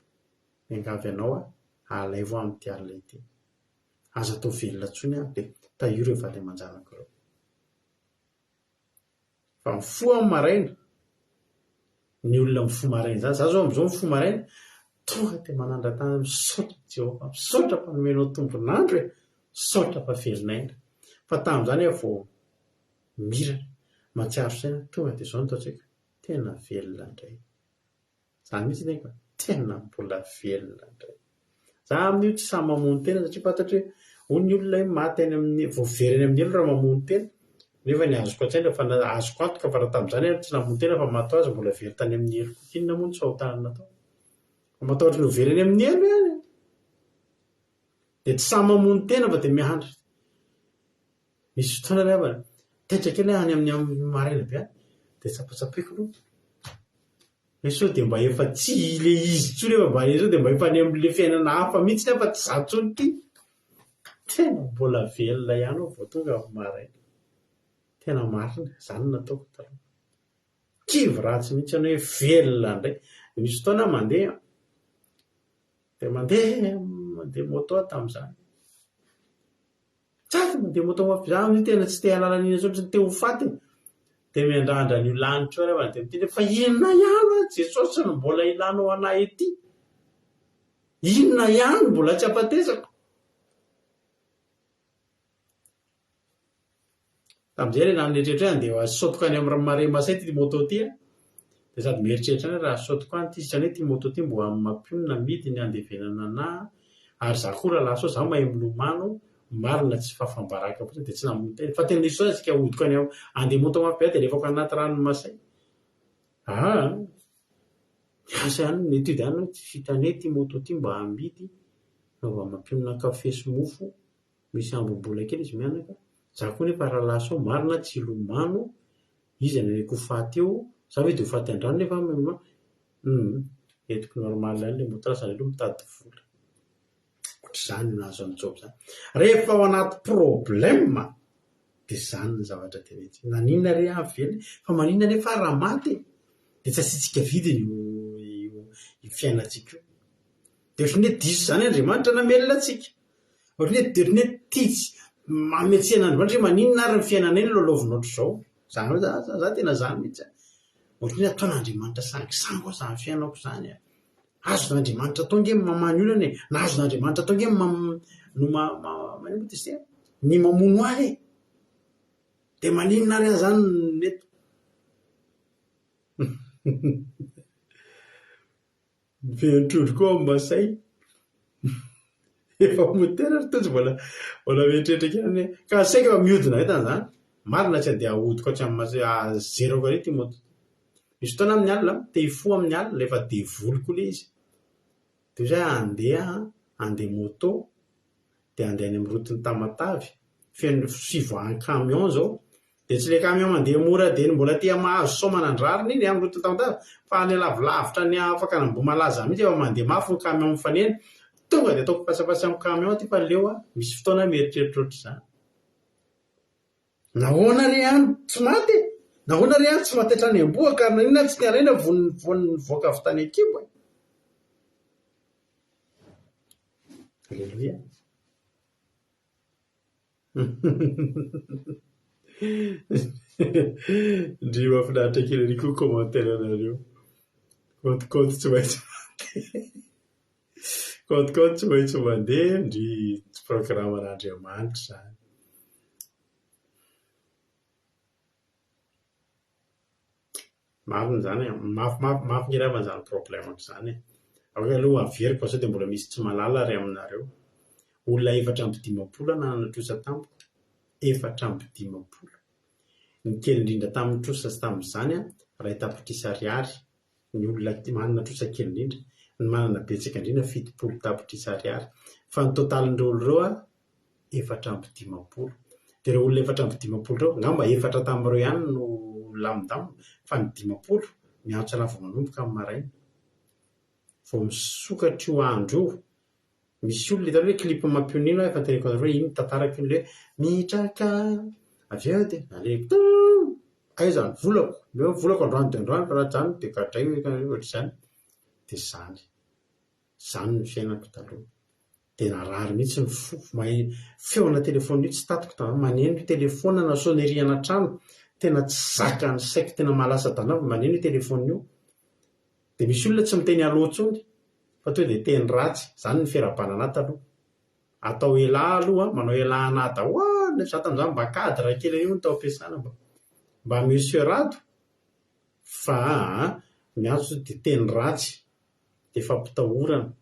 Mingavy anao alaivo amin'ity alina ity. Aza atao velona intsony dia tahiro ireo vady aman-janako ireo. Fa mifoha amin'ny maraina ny olona mifo maraina zany. Za zao am'izao mifo maraina tonga dia manandra-tany misaotra Jehova, misaotra mpanomenao tombonandro hoe misaotra mpafelinaina. Fa tamin'izany aho vao mirana matsiaro saina tonga dia izao nataontsika tena velona indray. Zany mihitsy nefa tena mbola velona indray. Za amin'io tsy samy mamono tena satria fantatry hoe ny olona maty any amin'ny voaveriny amin'ny elo raha mamono tena. Nefa ny azoko an-tsaina fa azoko antoka fa raha tamin'izany tsy namono tena fa mato azy mbola very tany amin'ny elo. Inona moa ny saotanana natao? Matahotra ny veriny amin'ny elo ihany. Dia tsy samy mamono tena fa dia miandry. Misy fotoana rehefa taitra kely any amin'ny maraina be any dia tsapatsapaiko aloha. Sao dia mba efa tsy le izy tsony efa mba sao dia mba efa any amin'ile fiainana hafa mihitsy nefa tsy za tsony ity. Tena mbola velona ihany aho vao tonga amin'ny maraina. Tena marina, izany nataoko taloha. Kivy ratsy mihitsy ianao hoe velona indray. Misy fotoana mandeha dia mandeha moto tamin'izany. Tsaky mandeha moto mafy za ny tena tsy te halala an'iny sao tsy te ho faty. Dia miandrandra ny lanitra rehefa dia miteny fa inona ihany Jesosy no mbola ilanao anahy ety? Inona ihany mbola tsy afatesako? Tamin'izay ilay nanetretra dia saotiko any amin'ny mare masay ity moto ity. Dia sady mieritreritra any raha saotiko any ity izany hoe ity moto ity mbo amin'ny mampionina midy ny andevenana anahy ary za koa raha lasa za mahay milomano marina tsy fafambaraka fotsiny dia tsy namono tena. Fa tena nisy tsika ahodiko any andeha moto mafy dia lefako anaty ranomasay. Asa ihany ny etude ihany hoe tsy fitane ity moto ity mba amidy nova mampionina kafe sy mofo misy ambobola kely izy mianaka. Za koa nefa raha lasa marina tsy ilomano izy aneneko faty eo za hoe dia ho faty andrano nefa entiko normal ihany ilay moto zany aloha mitady vola. Ohatr'izany no nahazo an'izao izany. Rehefa ao anaty problème dia izany ny zavatra tena ity. Naninona re ahy velona fa maninona nefa raha maty dia tsy asiantsika vidy ny fiainantsika io. Dia ohatrany hoe diso izany Andriamanitra namelona antsika. Ohatrany hoe titsy mametsena Andriamanitra hoe maninona ary ny fiainana eny lolovinao ohatr'izao. Izany hoe za tena izany mihitsy. Ohatrany hoe ataon'Andriamanitra sangisangy ao izany fiainako izany. Azon'Andriamanitra atao nge mamany olana e. Na azon'Andriamanitra atao nge ny mamono ahy. Dia maninona ary ahy izany mety. Fehitrondro koa amin'ny masay. Efa motera tojo mbola mieritreritra kely ka saika fa mihodina etana izany. Marina tsy andeha ahodiko hatrany masay zero koa ity moto. Misy fotoana amin'ny alina te hifoha amin'ny alina efa devoly koa ilay izy. Dia izay andeha moto dia andeha any amin'ny rotiny Tamatavy feno fivoahan'ny camion izao. Dia tsy ilay camion mandeha mora dia mbola tia mahazo sao manandrarina iny amin'ny rotiny Tamatavy fa any lavilavitra ny afaka ny mbo malaza mihitsy efa mandeha mafy ny camion mifanena. Tonga dia ataoko pasapasa amin'ny camion ty fa leo misy fotoana mieritreritra ohatr'izany. Nahoana re ihany tsy maty? Nahoana re ihany tsy maty hatrany am-boaka ary inona tsy niaraina voan'ny voaka avy tany an-kibo? Alleluia. Ndry mahafinaritra kely ery koa commentaire anareo. Kôtikôty tsy maintsy kôtikôty tsy maintsy mandeha ndry tsy programan'Andriamanitra izany. Marina izany mafy ny raha izany problème izany. Afaka aloha averiko sao dia mbola misy tsy mahalala ary aminareo. Olona 450 nanatrosa tampoka. 450. Ny kely indrindra tamin'ny trosa sy tamin'izany raha tapitrisa ariary. Ny olona manana trosa kely indrindra. Ny manana betsaka indrindra 70 tapitrisa ariary. Fa ny totalin'ireo ireo 450. Dia ireo olona 450 ireo ngamba 4 tamin'ireo ihany no lamindamina fa ny 50 miantso ana vao manomboka amin'ny maraina. Vao misokatra io andro io. Misy olona hitany hoe klipa mampionino efa teneko hoe iny tantarako iny hoe mitraka avy eo dia naleko aizany volako androany dia androany fa raha izany dia gadray ohatr'izany. Dia izany ny fiainako taloha. Dia narary mihitsy ny feona telefona io tsy tatiko tamin'izany maneno io telefona na sonnerie ana trano tena tsy zaka ny saiko tena mahalasa tanao maneno io telefona io. dia misy olona tsy miteny alohantsony fa toy dia teny ratsy. Zany ny fiarabanana taloha. Atao elà aloha, manao elà anata za tamin'izany mba cadre kely io ny tao ampiasana mba monsieur rato fa miantso dia teny ratsy dia fampitahorana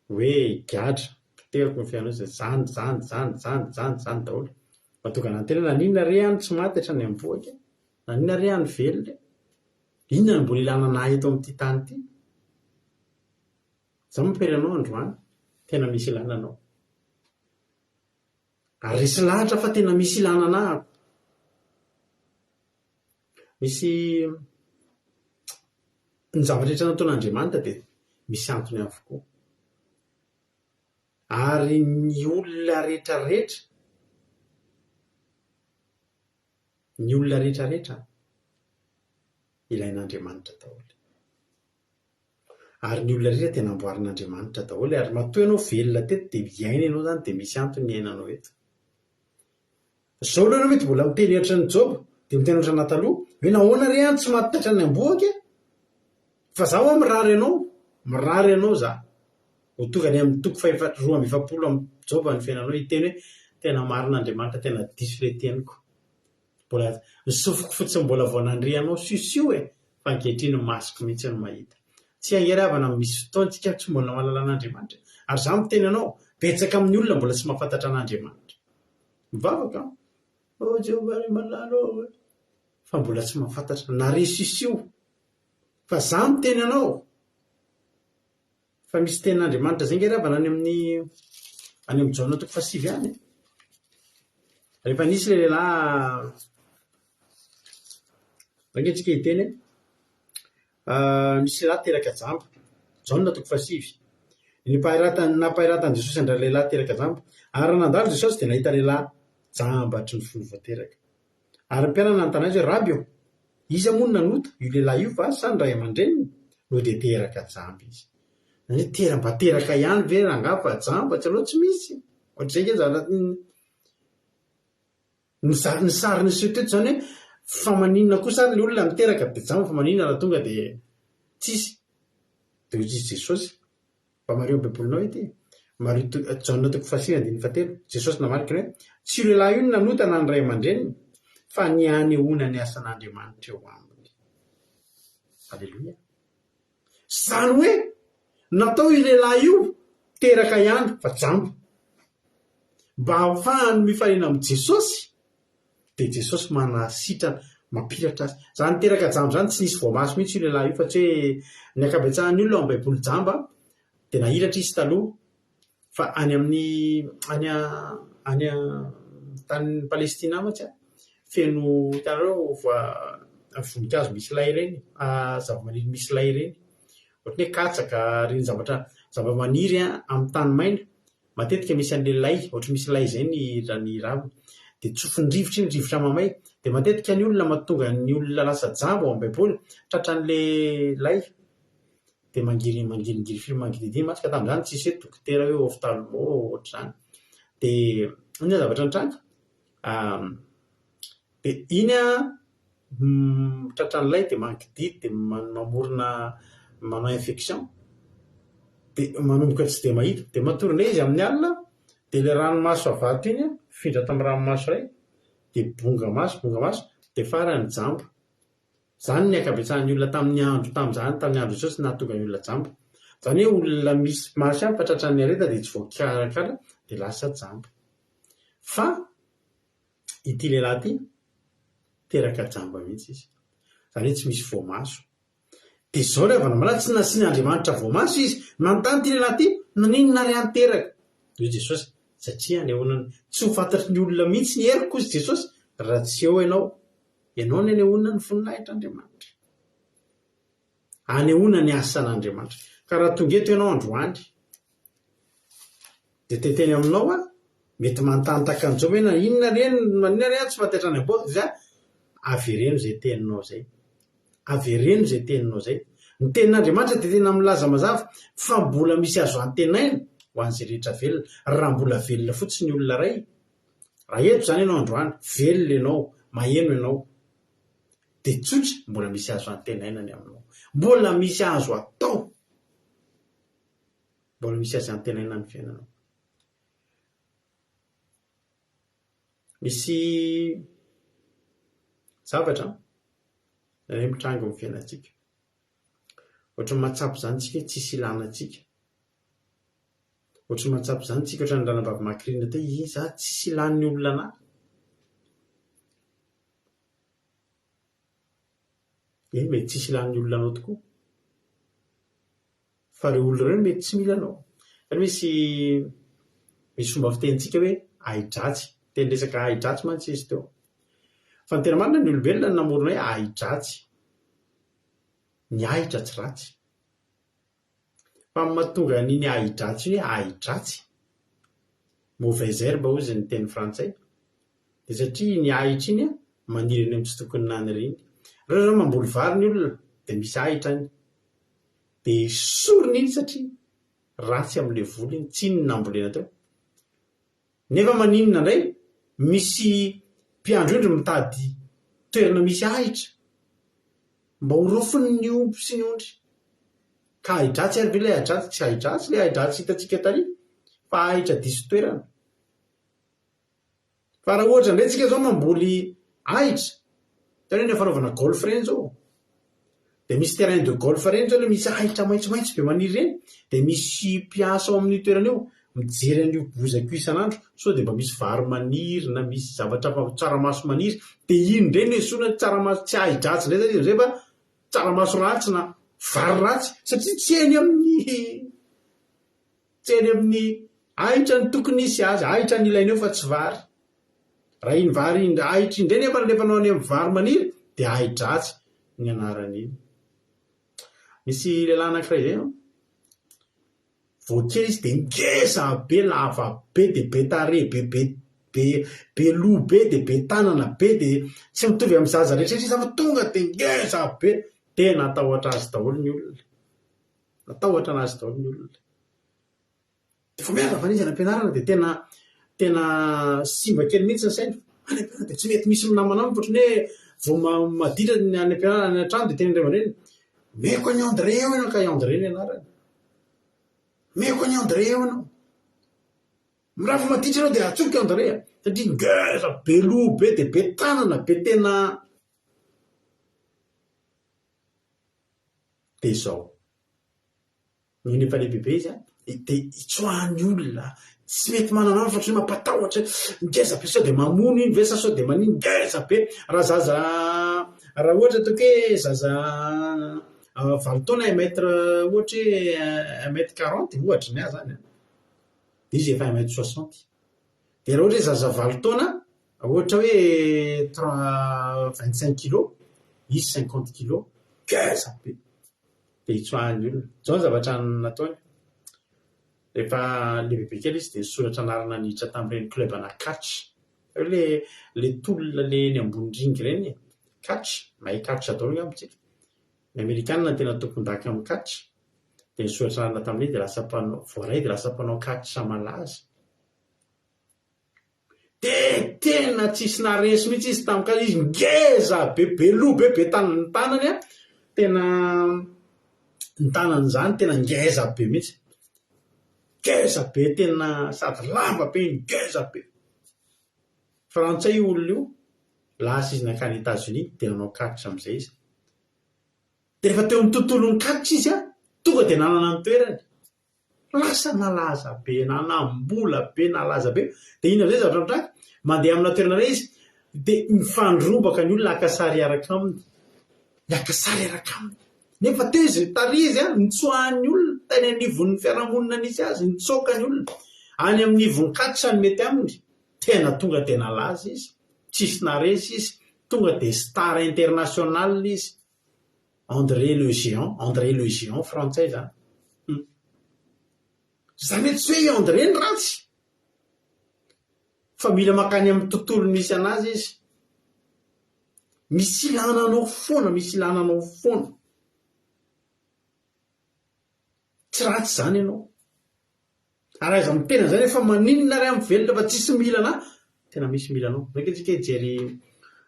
hoe gadra teriko ny fianao zany daholo mahatongana ny tena naninona re any tsy maty hatrany mivoaka, naninona re any velona, inona ny mbola ilana nahy eto amin'ity tany ity. Za mampiry anao androany tena misy ilana anao, ary resy lahatra fa tena misy ilana anahako. Misy ny zavatra rehetra nataon'Andriamanitra dia misy antony avokoa, ary ny olona rehetrarehetra ilain'Andriamanitra daholo, ary ny olona rehetra tena amboarin'Andriamanitra daholo, ary matoa ianao velona teto dia hiaina ianao zany dia misy antony ny iainanao eto. Zao aloha ianao mety mbola miteny ohatra ny Job dia miteny ohatra nataloha hoe nahoana re any tsy maty hatrany amboaka, fa zaho mirary ianao za ho tonga ny amin'ny toko 2:7 amin'ny Job ny fiainanao hiteny hoe tena marin'Andriamanitra, tena diso le teniko, mbola nisofiko fotsiny mbola vao nandrianao sisio fa ankehitriny masoko mihitsy ny mahita. Tsy angeravana misy fotoantsika tsy mbola mahalala an'Andriamanitra, ary za miteny anao betsaka amin'ny olona mbola tsy mahafantatra an'Andriamanitra. Mivavaka Jehova ry malalo fa mbola tsy mahafantatra na re sisio, fa za miteny anao fa misy tenin'Andriamanitra zay ngeravana any amin'ny Jaona 7 any. Rehefa nisy le lehilahy rangentsika hiteny misy lehilahy teraka jamba, Jaona 7. Nampahiratany Jesosy andra lehilahy teraka jamba, ary nandalo Jesosy dia nahita lehilahy jambatry ny folo voateraka. Ary ny mpianana nanontany azy hoe rabio, iza moa no nanota io lehilahy io va sa ny ray aman-dreniny? No dia teraka jamba izy. Mba teraka ihany ve rangaha fa jamba tsy aloha tsy misy. Ohatr'izay nge ny sary ny seteto zany hoe fa maninona kosa le olona miteraka dia jamba, fa maninona raha tonga dia tsisy. Dia hoy izy Jesosy, mba mareo ny baibolinao ity, Jaona 7:7, Jesosy namarika hoe tsy io lehilahy io no nanota na ny ray aman-dreniny, fa ny anehoana ny asan'Andriamanitra eo aminy. Halleloia. Zany hoe natao io lehilahy io teraka ihany fa jamba, mba ahafahany mifanena amin'ny Jesosy, dia Jesosy manasitrana mampiratra azy. Zany teraka jamba zany tsy nisy voamaso mihitsy io lehilahy io, fa tsy hoe ny akabetsahan'ny olona ao amin'ny baiboly jamba dia nahiratra izy taloha, fa any tany Palestina mantsy feno hitanareo voninkazo misy lay ireny, zavamaniry misy lay ireny, ohatry hoe katsaka, reny zavamaniry amin'ny tany maina matetika misy an'le lay, ohatry misy lay izay ny raviny, dia tsofin'ny rivotra iny, rivotra mamay, dia matetika ny olona mahatonga ny olona lasa jamba ao amin'ny baiboly tratran'le lay dia mangiringiry masika. Tamin'izany tsisy hoe dokotera hoe ophtalmo ohatr'izany, dia iny zavatra nitranga dia iny tratran'lay dia mangididy dia mamorona manao infection, dia manomboka tsy dia mahita, dia matorana izy amin'ny alina, dia ilay ranomaso avato iny findra tamin'ny ranomaso iray dia bonga maso dia farany jamba. Zany ny akabetsahan'ny olona tamin'ny andro Jesosy nahatonga ny olona jamba. Zany hoe olona misy maso ihany fa tratran'ny areta dia tsy voakarakara dia lasa jamba. Fa ity lehilahy ity teraka jamba mihitsy izy, zany hoe tsy misy voamaso. Dia izao rehefa namala tsy nasian'Andriamanitra voamaso izy manontany ity lehilahy ity, naninona ry any teraka? Hoy Jesosy, satria anehoana tsy ho fantatry ny olona mihitsy ny heriko izy Jesosy raha tsy eo ianao ny anehoana ny voninahitr'Andriamanitra, anehoana ny asan'Andriamanitra. Ka raha tonga eto ianao androany dia teteny aminao mety manontany tahaka an'izao hoe maninona re tsy fantatra ny amboaka, za avereno zay teninao zay, avereno zay teninao zay. Ny tenin'Andriamanitra dia tena milaza mazava fa mbola misy azo antenaina ho an'izay rehetra velona, raha mbola velona fotsiny ny olona ray. Raha eto zany ianao androany, velona ianao, maheno ianao, dia tsotra mbola misy azo antenaina ny aminao, mbola misy azo atao, mbola misy azy antenaina ny fiainanao. Misy zavatra hoe mitrango amin'ny fiainantsika, ohatrany mahatsapy zany tsika tsisy ilana tsika, ohatrany mahatsapy zany tsika ohatrany ranambavy makirina teo iza tsisy ilan'ny olona anahy. Mety tsisy ilan'ny olona anao tokoa, fa reo olona reo mety tsy mila anao. Ary misy fomba fitenitsika hoe ahidratsy, teny resaka ahidratsy mantsy izy teo, fa ny tena marina ny olombelona ny namorona hoe ahidratsy, ny ahitra tsy ratsy, fa mahatonga an'iny ahidratsy iny hoe ahidratsy, mauvaise herbe hozy ny teny frantsay, dia satria ny ahitra iny maniry eny amin'ny tsy tokony nany reny. Reo zao mamboly vary ny olona dia misy ahitra any, dia sorony iny satria ratsy amin'ilay voly iny, tsy iny nambolena teo. Nefa maninona indray, misy mpiandro indro mitady toerana misy ahitra mba horofony ny omby sy ny ondry, ka ahidratsy ary ve ilay ahidratsy? Tsy ahidratsy ilay ahidratsy hitantsika tary, fa ahitra diso toerana. Fa raha ohatra indray tsika zao mamboly ahitra, tena ny fanaovana golf reny zao, dia misy terrain de golf reny zao, misy ahitra maitsomaitso be maniry reny, dia misy mpiasa ao amin'ny toerana eo mijery an'io bozaka isan'andro, so dia mba misy vary maniry na misy zavatra tsaramaso maniry, dia iny indray no esoina tsaramaso, tsy ahidratsy indray zany zay fa tsaramaso ratsy na vary ratsy, satria tsy eny amin'ny ahitra ny tokony isy azy, ahitra ny ilaina eo fa tsy vary. Raha iny vary iny ahitra indray nefa nalefanao any amin'ny vary maniry dia ahidratsy ny anaran'iny. Misy lehilahy anankiray zay voakely izy dia ngeza be, lava be, dia be tarehy be loha be, dia be tanana be, dia tsy mitovy amin'ny zaza rehetrarehetra fa tonga dia ngeza be, tena atahotra azy daholo ny olona, atahotra anazy daholo ny olona. Dia fa miaraka izy any am-pianarana dia tena simba kely mihitsy ny saina, any am-pianarana dia tsy mety misy minamanamana, ohatrany hoe vao maditra ny any am-pianarana any an-trano dia teny indray aman-dreny, meko any André eo ianao, ka André ny anarany, meko any André eo ianao, mirafa maditra ianao dia atsofoka André, satria ngeza be loha be, dia be tanana be, tena dia izao. Iny efa lehibe izy dia itsoahan'ny olona, tsy mety manana fa tsy mampatahotra, ngeza be, sao dia mamono iny ve sa sao dia maniny, ngeza be. Raha ohatra toa hoe zaza 20 taona 1 mètre, ohatra hoe 1 mètre 40 ohatra ny ahy zany, dia izy efa 1 mètre 60. Dia raha ohatra hoe zaza 20 taona, ohatra hoe 25 kilo, izy 50 kilo, ngeza be, dia itsoahan'ny olona. Izao ny zavatra nataony. Rehefa lehibe kely izy dia nisoratra anarana niditra tamin'ireny club ana catch, le tolona le ny ambony ringy ireny, catch, mahay catch daholo angamba tsika, ny Amerikanina tena tompon-daka amin'ny catch, dia nisoratra anarana tamin'iny dia lasa mpanao voaray, dia lasa mpanao catch malaza. Dia tena tsisy naresy mihitsy izy tamin'ny catch, izy ngeza be loha be tanany, ny tanany tena ny tanany zany tena ngeza be mihitsy, ngeza be, tena sady lamba be, ngeza be. Frantsay io olona io, lasa izy nakany États-Unis dia nanao catch amin'izay izy. Dia rehefa teo amin'ny tontolon'ny catch izy tonga dia nanana ny toerany, lasa nalaza be, nanambola be, nalaza be. Dia iny amin'izay zavatra mitranga, mandeha amina toerana iray izy dia mifandrombaka ny olona hakasary araka aminy, nefa teo izy tary izy nitsoahan'ny olona, tany anivon'ny fiarahamonina nisy azy, nitsoaka ny olona any amin'ny ivon'ny catch ny mety aminy, tena tonga dia nalaza izy, tsisy naresy izy, tonga dia star international izy, André le Géant frantsay zany. Zany hoe tsy hoe André ny ratsy, fa mila makany amin'ny tontolo misy anazy izy, misy ilananao foana, tsy ratsy zany ianao. Ary aiza mitena zany efa maninona ray amin'ny velona fa tsisy milana, tena misy milanao. Manketsika jery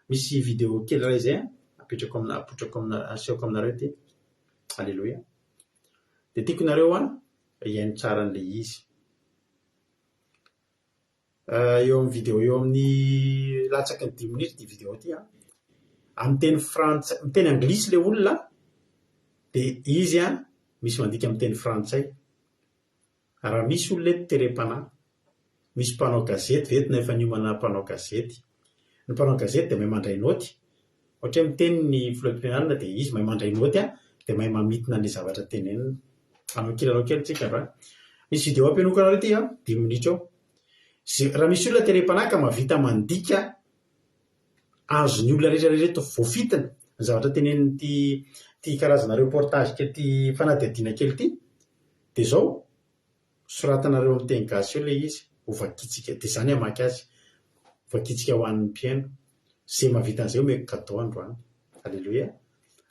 misy vidéo kely iray izay asehoko aminareo ty. Alléluia. Dia tiako nareo hiaino tsara an'ilay izy. Eo amin'ny vidéo eo amin'ny latsaky ny 10 minutes ty vidéo ty amin'ny teny frantsay, amin'ny teny anglisy le olona, dia izy misy mandika amin'ny teny frantsay. Raha misy olona eto terem-panahy, misy mpanao gazety ve nefa niomana mpanao gazety. Ny mpanao gazety dia mahay mandray naoty, ohatra hoe miteny ny filoham-pirenena dia izy mahay mandray naoty dia mahay mamitina ny zavatra tenenina. Anao kely tsika androany. Misy vidéo ampianokana rety 10 minitra eo. Raha misy olona terem-panahy ka mahavita mandika azony olona rehetrarehetra voafitina ny zavatra teneniny ty karazana reportage kely, ty fanadihadiana kely ty, dia zao soratanareo amin'ny teny gasy eo ilay izy, ho vakitsika. Dia izany hamaky azy, vakitsika ho an'ny mpiaino. Zay mahavita an'izay omeko cadeau androany. Alléluia.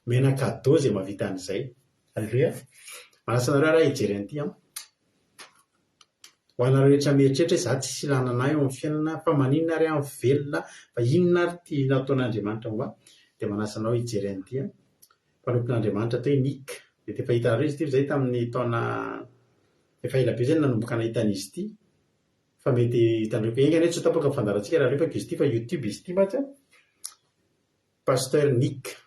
Mena cadeau zay mahavita an'izay. Alléluia. Manasa anareo raha hijery an'ity ho anareo rehetra mieritreritra hoe za tsisy ilanana eo amin'ny fiainana, fa maninona ary amin'ny velona, fa inona ary ty nataon'Andriamanitra momba, dia manasa anao hijery an'ity mpanompon'Andriamanitra tao hoe Nick. Dia efa hitanareo izy ity izay tamin'ny taona efa ela be zay nanomboka nahitan'izy ity, fa mety hitanareo engany tsy ho tapaka ny fandarantsika raha rehefa izy ity, fa YouTube izy ity matsy Pasteur Nick.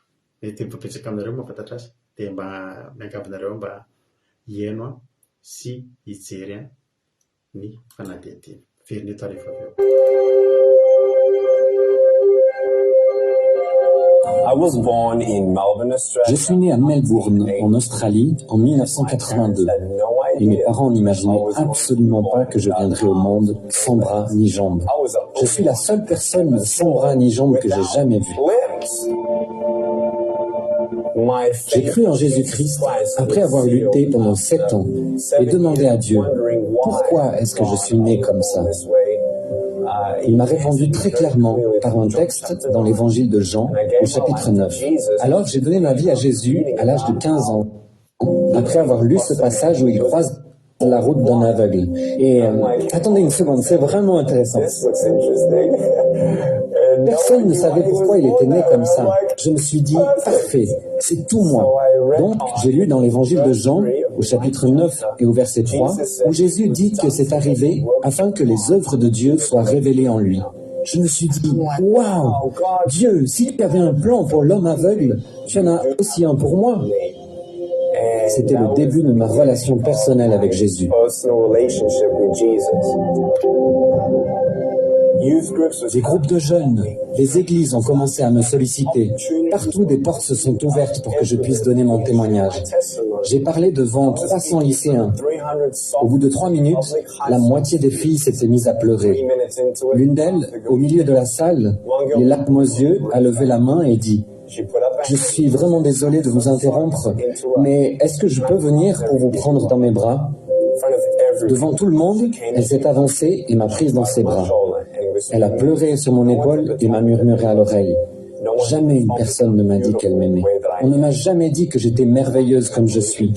Mety mipapetsaka aminareo mahafantatra azy, dia mba miangavonareo mba hiaino sy hijery ny fanadihadiana. Verina eto rehefa avy eo. Je suis né à Melbourne, en Australie, en 1982. Et mes parents n'imaginaient absolument pas que je viendrais au monde sans bras ni jambes. Je suis la seule personne sans bras ni jambes que j'ai jamais vue. J'ai cru en Jésus-Christ après avoir lutté pendant 7 ans et demandé à Dieu, pourquoi est-ce que je suis né comme ça? Il m'a répondu très clairement par un texte dans l'évangile de Jean, au chapitre 9. Alors j'ai donné ma vie à Jésus à l'âge de 15 ans, après avoir lu ce passage où il croise la route d'un aveugle. Et attendez une seconde, c'est vraiment intéressant. Personne ne savait pourquoi il était né comme ça. Je me suis dit, parfait, c'est tout moi. Donc, j'ai lu dans l'évangile de Jean, au chapitre 9 et au verset 3, où Jésus dit que c'est arrivé afin que les œuvres de Dieu soient révélées en lui. Je me suis dit, waouh, Dieu, si tu avais un plan pour l'homme aveugle, tu en as aussi un pour moi. C'était le début de ma relation personnelle avec Jésus. Des groupes de jeunes, des églises ont commencé à me solliciter. Partout, des portes se sont ouvertes pour que je puisse donner mon témoignage. J'ai parlé devant 300 lycéens. Au bout de 3 minutes, la moitié des filles s'étaient mise à pleurer. L'une d'elles, au milieu de la salle, les larmes aux yeux, a levé la main et dit « Je suis vraiment désolée de vous interrompre, mais est-ce que je peux venir pour vous prendre dans mes bras ?» Devant tout le monde, elle s'est avancée et m'a prise dans ses bras. Elle a pleuré sur mon épaule et m'a murmuré à l'oreille. Jamais une personne ne m'a dit qu'elle m'aimait. On ne m'a jamais dit que j'étais merveilleuse comme je suis.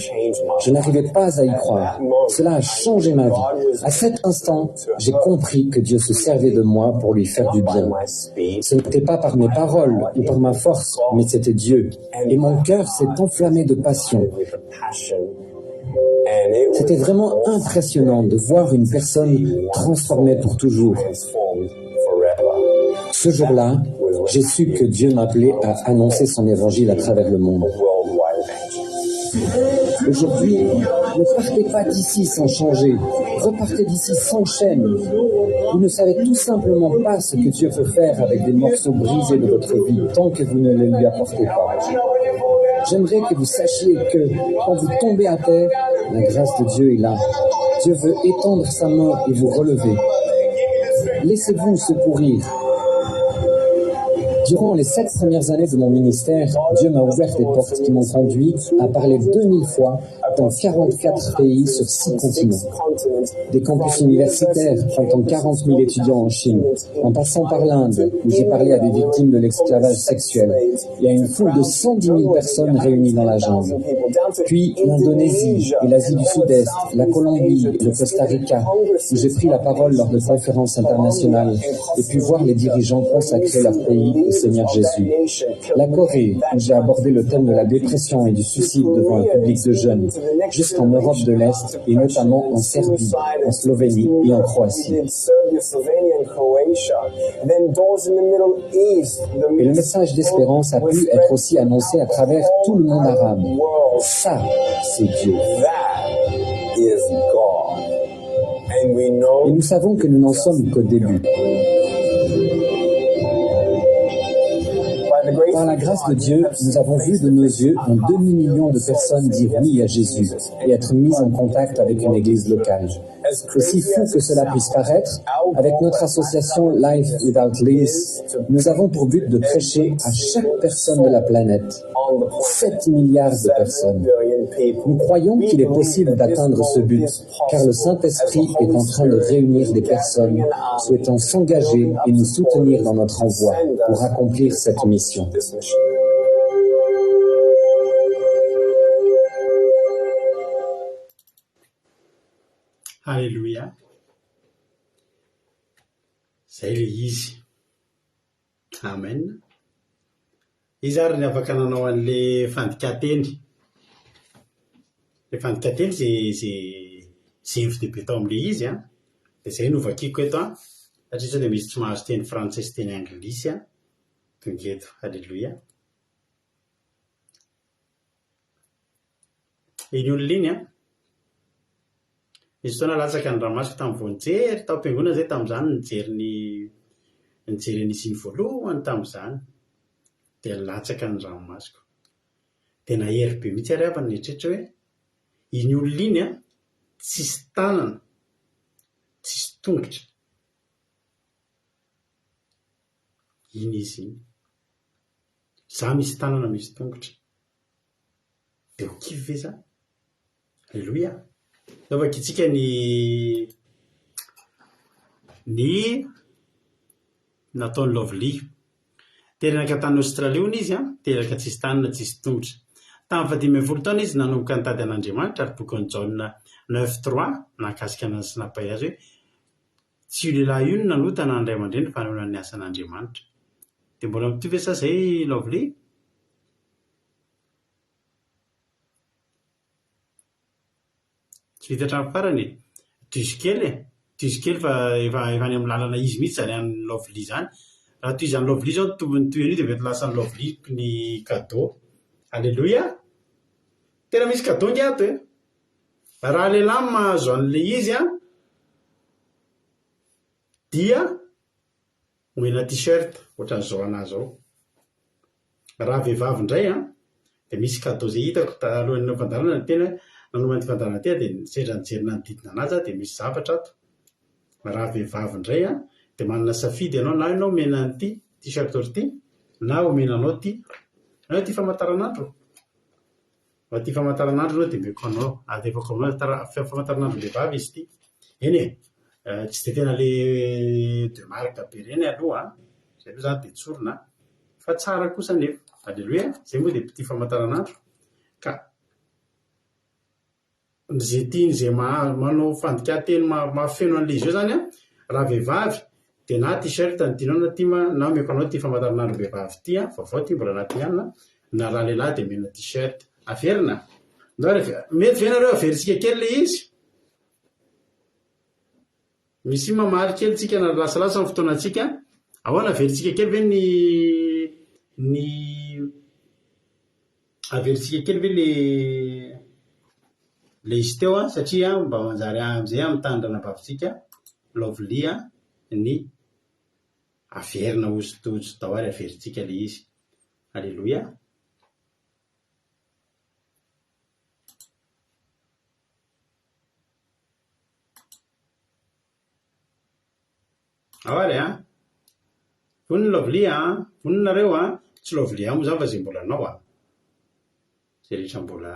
Je n'arrivais pas à y croire. Cela a changé ma vie. À cet instant, j'ai compris que Dieu se servait de moi pour lui faire du bien. Ce n'était pas par mes paroles ou par ma force, mais c'était Dieu. Et mon cœur s'est enflammé de passion. C'était vraiment impressionnant de voir une personne transformée pour toujours. Ce jour-là, j'ai su que Dieu m'appelait à annoncer son évangile à travers le monde. Aujourd'hui, ne partez pas d'ici sans changer. Repartez d'ici sans chaîne. Vous ne savez tout simplement pas ce que Dieu peut faire avec des morceaux brisés de votre vie tant que vous ne le lui apportez pas. J'aimerais que vous sachiez que quand vous tombez à terre, la grâce de Dieu est là. Dieu veut étendre sa main et vous relever. Laissez-vous secourir. Durant les 7 premières années de mon ministère, Dieu m'a ouvert des portes qui m'ont conduit à parler 2000 fois dans 44 pays sur 6 continents. Des campus universitaires comptant 40 000 étudiants en Chine, en passant par l'Inde, où j'ai parlé à des victimes de l'esclavage sexuel, et à une foule de 110 000 personnes réunies dans la jungle. Puis l'Indonésie et l'Asie du Sud-Est, la Colombie et le Costa Rica, où j'ai pris la parole lors de conférences internationales et pu voir les dirigeants consacrer leur pays au Seigneur Jésus. La Corée, où j'ai abordé le thème de la dépression et du suicide devant un public de jeunes, jusqu'en Europe de l'Est et notamment en Serbie, en Slovénie et en Croatie. Et le message d'espérance a pu être aussi annoncé à travers tout le monde arabe. Ça, c'est Dieu. Et nous savons que nous n'en sommes qu'au début. Par la grâce de Dieu, nous avons vu de nos yeux un demi-million de personnes dire oui à Jésus et être mises en contact avec une église locale. Aussi fou que cela puisse paraître, avec notre association Life Without Lease, nous avons pour but de prêcher à chaque personne de la planète, 7 milliards de personnes. Nous croyons qu'il est possible d'atteindre ce but, car le Saint-Esprit est en train de réunir des personnes souhaitant s'engager et nous soutenir dans notre envoi pour accomplir cette mission. Alléluia. Zay le izy. Amen. Izy ary ny afaka nanao an'le fandikateny. Le fandikateny zay evi-dehibe tao amin'le izy a. Dia zay no vakiko eto a. Satria sao dia misy tsy mahazo teny frantsay sy teny anglisy a. Tonga eto. Alléluia. Iny olona iny a. Izy fotoana latsaka ny ranomasina tamin'ny vao nijery tao am-piangonana zay tamin'izany nijery anisiny voalohany tamin'izany dia latsaka ny ranomasina. Dia nahery be mihitsy ary avy ny eritreritra hoe iny olona iny a tsisy tanana, tsisy tongotra. Iny izy iny. Za misy tanana misy tongotra. Dia ho kivy ve za? Alléluia. Lava kitsika ny nataony Lovely. Teraka tany Aostralia hono izy a, teraka tsisy tanana tsisy tongotra. Tamin'ny 15 taona izy nanomboka nitady an'Andriamanitra ary boky ny Jaona 9:3 nakasika an'ny sinampay azy hoe tsy io lehilahy io no nanotana ny Ray aman-dreny fa nanao ny asan'Andriamanitra. Dia mbola mitovy ve sa zay Lovely? Tsy vita hatramin'ny farany tizokely fa efa any amin'ny lalana izy mihitsy zany amin'ny Lovely zany. Raha toy izany Lovely zao ny toy an'io dia mety lasa ny Lovely ny cadeau. Alléluia. Tena misy cadeau ngy ato e. Raha lehilahy mahazo an'ilay izy a dia omena t-shirt ohatran'izao anazy zao. Raha vehivavy indray a dia misy cadeau zay hitako alohan'ny fandarana tena nanomany fandarana tena dia sendra nijerina ny didina anazy dia misy zavatra ato. Raha vehivavy indray a dia manana safidy ianao na ianao omena an'ity t-shirt ohatr'ity na omenanao ty na ty famantaranandro. Raha ty famantaranandro anao dia meko anao adefako aminao famantaranandro vehivavy izy ity. Eny e, tsy dia tena le de marque be ireny aloha zay aloha zany dia tsorona fa tsara kosa nefa. Alléluia. Zay moa dia ty famantaranandro. Ka zay tiany zay manao fandikateny mahafeno an'ilay izy eo zany a, raha vehivavy dia na t-shirt ny tianao na ty na omeko anao ty famantaranandro vehivavy ty a, vaovao ty mbola anaty ihany na raha lehilahy dia mena t-shirt. Averina. Mety ve nareo averisika kely ilay izy? Misy mamaly kely tsika na lasalasa amin'ny fotoanantsika. Ahoana averisika kely ve ny averisika kely ve le izy teo a, satria mba manjary amin'izay amin'ny tanindranam-bavintsika Lovely a ny averina ozy dao ary averintsika ilay izy. Alléluia. Ao ary a, voniny Lovely a, voninareo a, tsy Lovely moa zany fa zay mbola anao a. Zay rehetra mbola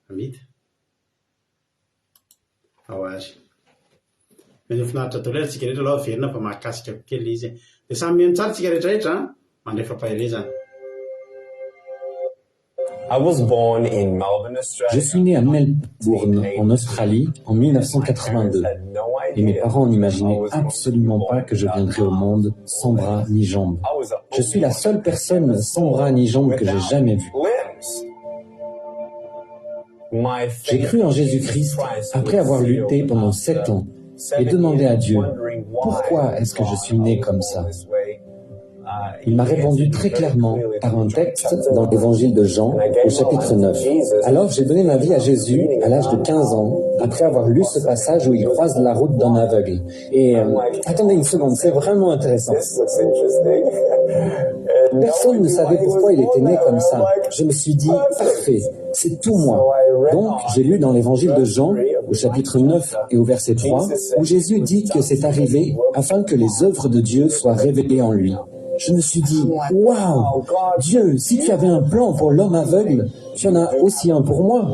Amidy ao azy meny finaritra daholo atsika rehetra aloha averina fa mahakasika kely izy dia samy mihaino tsara tsika rehetrarehetra mandray fampahelezana. Je suis né à Melbourne, en Australie, en 1982. Et mes parents n'imaginaient absolument pas que je viendrais au monde sans bras ni jambes. Je suis la seule personne sans bras ni jambes que j'ai jamais vue. J'ai cru en Jésus-Christ après avoir lutté pendant 7 ans et demandé à Dieu, pourquoi est-ce que je suis né comme ça? Il m'a répondu très clairement par un texte dans l'évangile de Jean, au chapitre 9. Alors j'ai donné ma vie à Jésus à l'âge de 15 ans, après avoir lu ce passage où il croise la route d'un aveugle. Et attendez une seconde, c'est vraiment intéressant. Personne ne savait pourquoi il était né comme ça. Je me suis dit, parfait, c'est tout moi. Donc j'ai lu dans l'évangile de Jean, au chapitre 9 et au verset 3, où Jésus dit que c'est arrivé afin que les œuvres de Dieu soient révélées en lui. Je me suis dit, waouh, Dieu, si tu avais un plan pour l'homme aveugle, tu en as aussi un pour moi.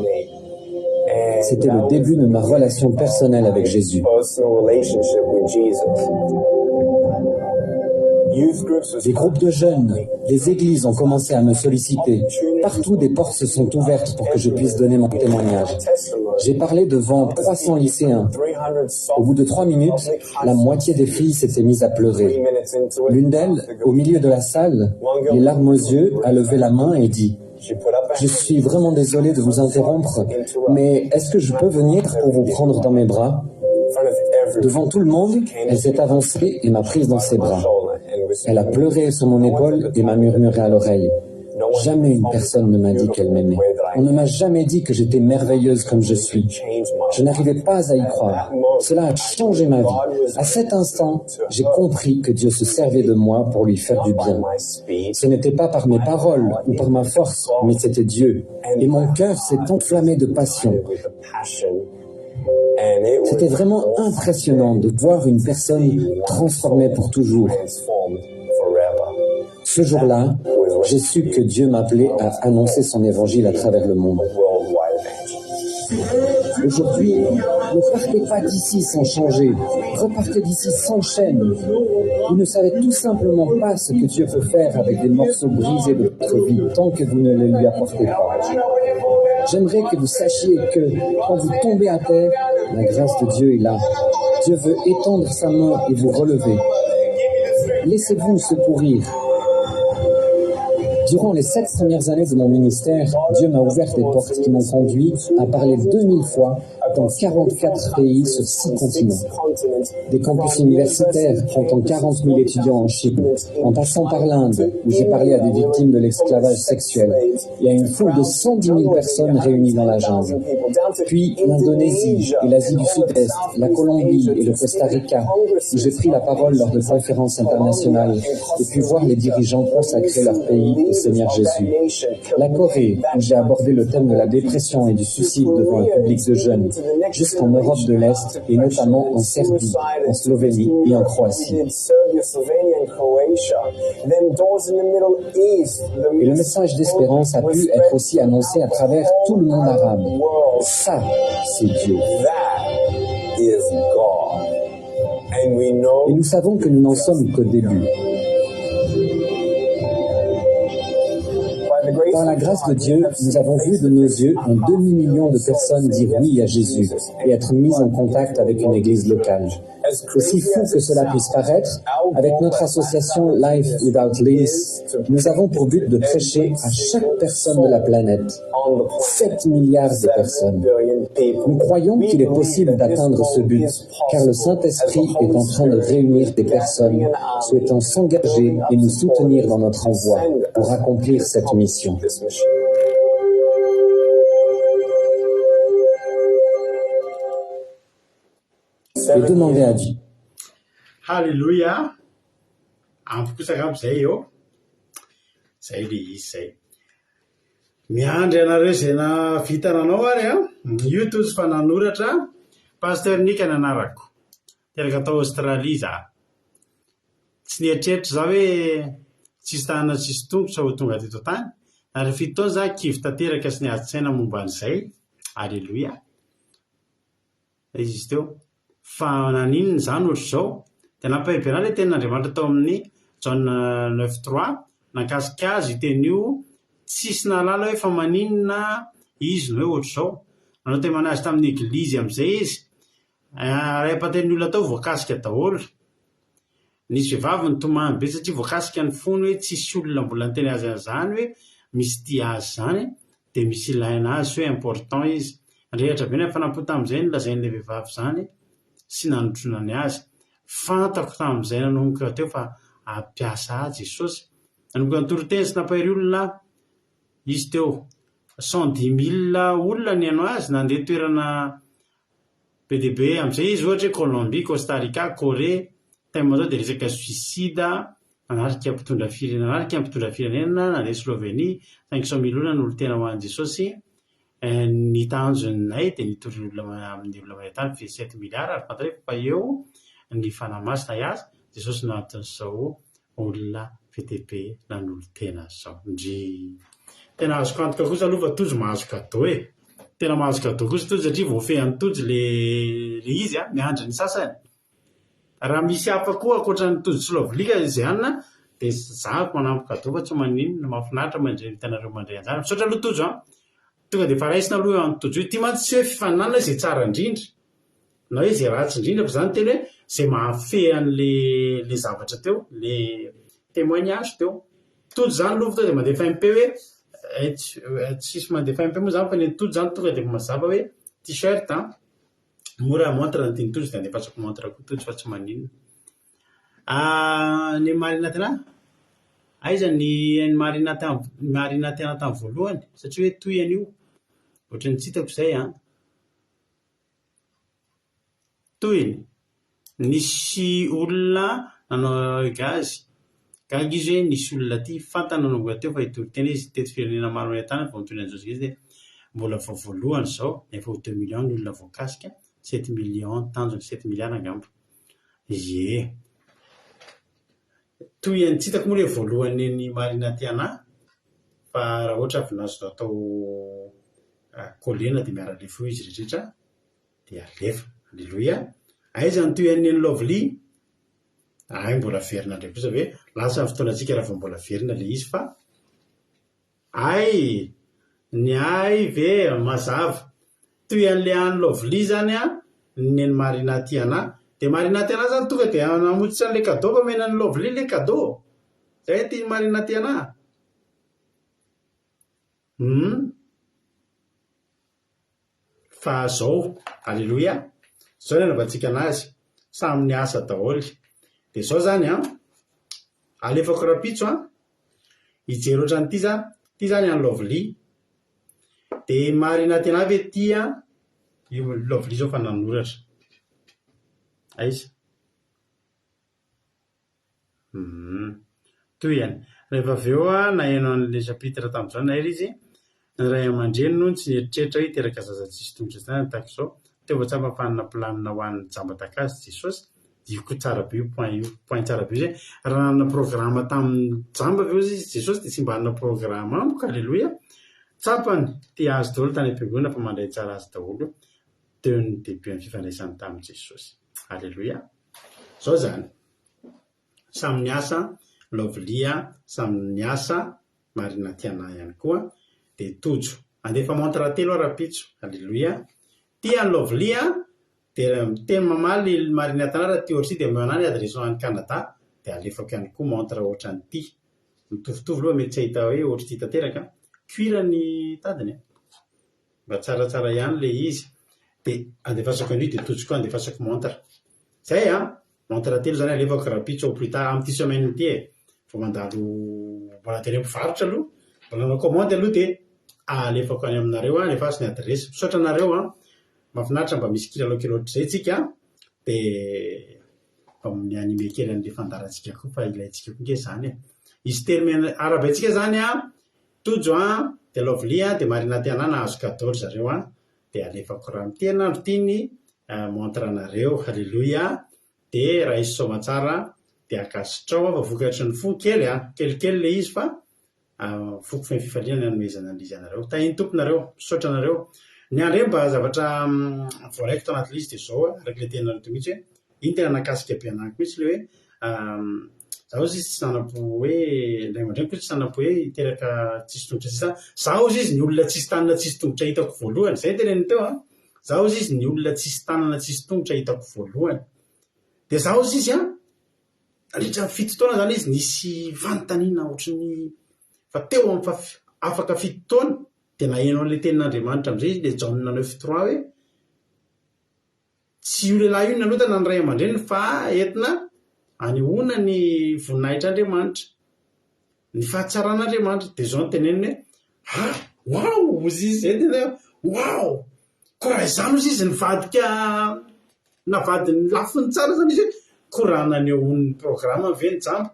C'était le début de ma relation personnelle avec Jésus. Des groupes de jeunes, des églises ont commencé à me solliciter. Partout, des portes se sont ouvertes pour que je puisse donner mon témoignage. J'ai parlé devant 300 lycéens. Au bout de 3 minutes, la moitié des filles s'étaient mises à pleurer. L'une d'elles, au milieu de la salle, les larmes aux yeux, a levé la main et dit « Je suis vraiment désolée de vous interrompre, mais est-ce que je peux venir pour vous prendre dans mes bras ?» Devant tout le monde, elle s'est avancée et m'a prise dans ses bras. Elle a pleuré sur mon épaule et m'a murmuré à l'oreille. Jamais une personne ne m'a dit qu'elle m'aimait. On ne m'a jamais dit que j'étais merveilleuse comme je suis. Je n'arrivais pas à y croire. Cela a changé ma vie. À cet instant, j'ai compris que Dieu se servait de moi pour lui faire du bien. Ce n'était pas par mes paroles ou par ma force, mais c'était Dieu. Et mon cœur s'est enflammé de passion. C'était vraiment impressionnant de voir une personne transformée pour toujours. Ce jour-là, j'ai su que Dieu m'appelait à annoncer son évangile à travers le monde. Aujourd'hui, ne partez pas d'ici sans changer. Repartez d'ici sans chaîne. Vous ne savez tout simplement pas ce que Dieu peut faire avec des morceaux brisés de votre vie tant que vous ne le lui apportez pas. J'aimerais que vous sachiez que quand vous tombez à terre, la grâce de Dieu est là. Dieu veut étendre sa main et vous relever. Laissez-vous secourir. Durant les 7 premières années de mon ministère, Dieu m'a ouvert des portes qui m'ont conduit à parler 2000 fois dans 44 pays sur 6 continents. Des campus universitaires comptant 40 000 étudiants en Chine, en passant par l'Inde, où j'ai parlé à des victimes de l'esclavage sexuel, et à une foule de 110 000 personnes réunies dans la jungle. Puis l'Indonésie et l'Asie du Sud-Est, la Colombie et le Costa Rica, où j'ai pris la parole lors de conférences internationales, et puis voir les dirigeants consacrer leur pays au Seigneur Jésus. La Corée, où j'ai abordé le thème de la dépression et du suicide devant un public de jeunes, jusqu'en Europe de l'Est et notamment en Serbie, en Slovénie et en Croatie. Et le message d'espérance a pu être aussi annoncé à travers tout le monde arabe. Ça, c'est Dieu. Et nous savons que nous n'en sommes qu'au début. Par la grâce de Dieu, nous avons vu de nos yeux un demi-million de personnes dire oui à Jésus et être mises en contact avec une église locale. Aussi fou que cela puisse paraître, avec notre association Life Without Limits, nous avons pour but de prêcher à chaque personne de la planète, 7 milliards de personnes. Nous croyons qu'il est possible d'atteindre ce but, car le Saint-Esprit est en train de réunir des personnes souhaitant s'engager et nous soutenir dans notre envoi pour accomplir cette mission. Et demander à Dieu. Halleluja. Ampikosaka am'izay eo. Zay le izy zay. Miandry anareo izay navitananao ary io toy fa nanoratra Pasteur Nika ny anarako. Teraka tao Aostralia za. Tsy nieritreritry za hoe tsisy tanana tsisy tongotra ho tonga teto tany. Ary fito taona za kivy tanteraka sy niady-tsaina momba an'izay. Alleloia. Izy teo fa naninony zany ohatr' zao dia nampahebeana ilay tenin'Andriamanitra tao amin'ny Jean 9:3 nakasika azy tenio tsisy nalala hoe fa maninona izy no hoe ohatr' zao nanao temana azy tamin'ny eglizy amin'izay izy ray-paten'ny olona tao voakasika daholo. Nisy vehivavy nitomany be satria voakasika ny fony hoe tsisy olona mbola niteny azy zany hoe misy tia azy zany dia misy ilaina azy hoe important izy. Andrehatra be ny fanampy tamin'izay nolazain'ilay vehivavy zany sy nanotronany azy. Fantako tamin'izay nanomboka teo fa ampiasa Jesosy. Nanomboka nitoro-teny sy nampahery olona izy teo 110,000 olona ny hanao azy nandeha toerana be dia be amin'izay izy ohatra hoe Colombie, Costa Rica, Corée. Tamin'izao dia resaka suicida nanarika mpitondra firenena nandeha Slovenie 500,000 olona no olo tena ho an'i Jesosy. Ny tanjonay dia nitory olona amin'ny olona maneran-tany fe 7 miliara ary fantatra hoe fa eo ny fanahy-masina azy Jesosy no anton'izao olona be dia be nanolo tena zao. Ndry tena azoko antoka kosa aloha fa tojo mahazo kadao e. Tena mahazo kadao kosa tojo satria voafehan'ny tojo le izy miandry ny sasany. Raha misy hafa koa ankoatran'ny tojo sy lovolika izay anina dia zahako manampy kadao fa tsy maninona mahafinaritra mandray hitanareo mandray anjara. Misaotra aloha tojo tonga dia efa raisina aloha amin'ny tojo ity mantsy tsy hoe fifaninana izay tsara indrindra na hoe izay ratsy indrindra fa zany teny hoe izay mahafehy an'le zavatra teo le témoignage teo. Tojo zany aloha tonga dia mandefa MP hoe tsisy mandefa MP moa zany fa ny tojo zany tonga dia mazava hoe t-shirt mora montre ny tiany tojo dia andefasako montre koa tojo fa tsy maninona. Ny marina tena aiza ny marina tena tamin'ny voalohany satria hoe toy an'io ohatran'ny tsy hitako izay toyiny nisy olona nanao gazy izy hoe nisy olona ty fantana nanomboka teo fa hitory-tena izy tety firenena maro maneran-tany vao nitony an'izao izy dia mbola vao voalohany izao efa ho 2 millions ny olona voakasika 7 millions tanjony 7 miliara angamba. Ie toy any tsy hitako moa ilay voalohany ny marina tiana fa raha ohatra avy nazo atao kolena dia miara-lefa eo izy rehetra dia alefa. Alleloia. Aiza ny toy an'ny lovely mbola verina ndray kosa hoe lasa ny fotoanantsika raha vao mbola verina ilay izy fa ny ve mazava toy an'ilay an'ny lovely zany ny marina tiana dia marina tiana zany tonga dia namonjy an'ilay kadao fa mena ny lovely ilay kadao zay tia marina tiana fa zao. Alleloia. Zao ny anaovantsika anazy samy ny asa daholo dia zao zany alefako rapitso hijery ohatran'ity zany any lovely dia marina tiana ve tia io lovely zao fa nanoratra aiza toy ihany rehefa avy eo nahaino an'ilay chapitre tamin'izao nahery izy ny ray aman-dreny no tsy nieritreritra hoe hiteraka zaza tsisy tongotra zany tahaka izao teo vao tsapa fanina planina ho an'ny jamba-takazy Jesosy. Io tsara be io point tsara be izy raha nanana programa tamin'ny jamba avy eo izy Jesosy dia tsy mba hanana programa amiko. Alleloia. Tsapany tia azy daholo tany am-piangonana fa mandray tsara azy daholo teo ny début amin'ny fifandraisany tamin'i Jesosy. Alleloia. Zao zany samy ny asa lovely samy ny asa marina tiana ihany koa dia tojo andefa montre telo rapitso. Alleloia. Tia ny lovely dia miteny mamaly marina tiana raha tia ohatry dia manany adression any Canada dia alefako ihany koa montre ohatran'ity mitovitovy aloha mety tsy ahita hoe ohatry ty tanteraka cuir ny tadiny mba tsaratsara ihany ilay izy dia andefasako an'io dia tojo koa andefasako montre zay montre telo zany alefako rapitso au plus tard amin'ity semaine ity vao mandalo mbola teny mpivarotra aloha mbola nanao commande aloha dia alefako any aminareo alefasy ny adresy misaotra anareo mahafinaritra mba misy kilalao zay tsika dia mba anime kely an'ilay fandarantsika koa fa ilayntsika koa nke zany izy terme arabaintsika zany tojo dia lovely dia marina tiana nahazo kadao zareo dia alefako raha mitena andro tiany montre anareo. Alleloia. Dia raha izy somatsara dia akasitrao fa vokatry ny fo kely kelikely ilay izy fa foko fa ny fifaliana ny nomezana an'izy anareo tahiny tomponareo misaotra anareo ny andreny mba zavatra voaraiko tao anaty lista izao araka le tena to mihitsy hoe iny tena nakasika mpianako mihitsy le hoe zaho izy tsy nanampo hoe ndray aman-dreny koa tsy nanampo hoe hiteraka tsisy tongotra sisa zaho izy ny olona tsisy tanana tsisy tongotra hitako voalohany zay teneny teo zaho izy ny olona tsisy tanana tsisy tongotra hitako voalohany de zaho izy rehetra fito taona zany izy nisy vanontaniana ohatrany fa teo amin'ny afaka fito taona de nahenao le tenin'Andriamanitra am'izay izy le Jauna 9:3 hoe tsy io lehilahy io nanotana ny ray aman-dreny fa entina anehoana ny voninahitr'Andriamanitra ny fahatsaràn'Andriamanitra de zao ny teneniny hoe wow ozy izy zay tena wow ko raha izany ozy izy nivadika navadiny lafiny tsara zany izy hoe koraha nanehoan'ny programa ve ny jambo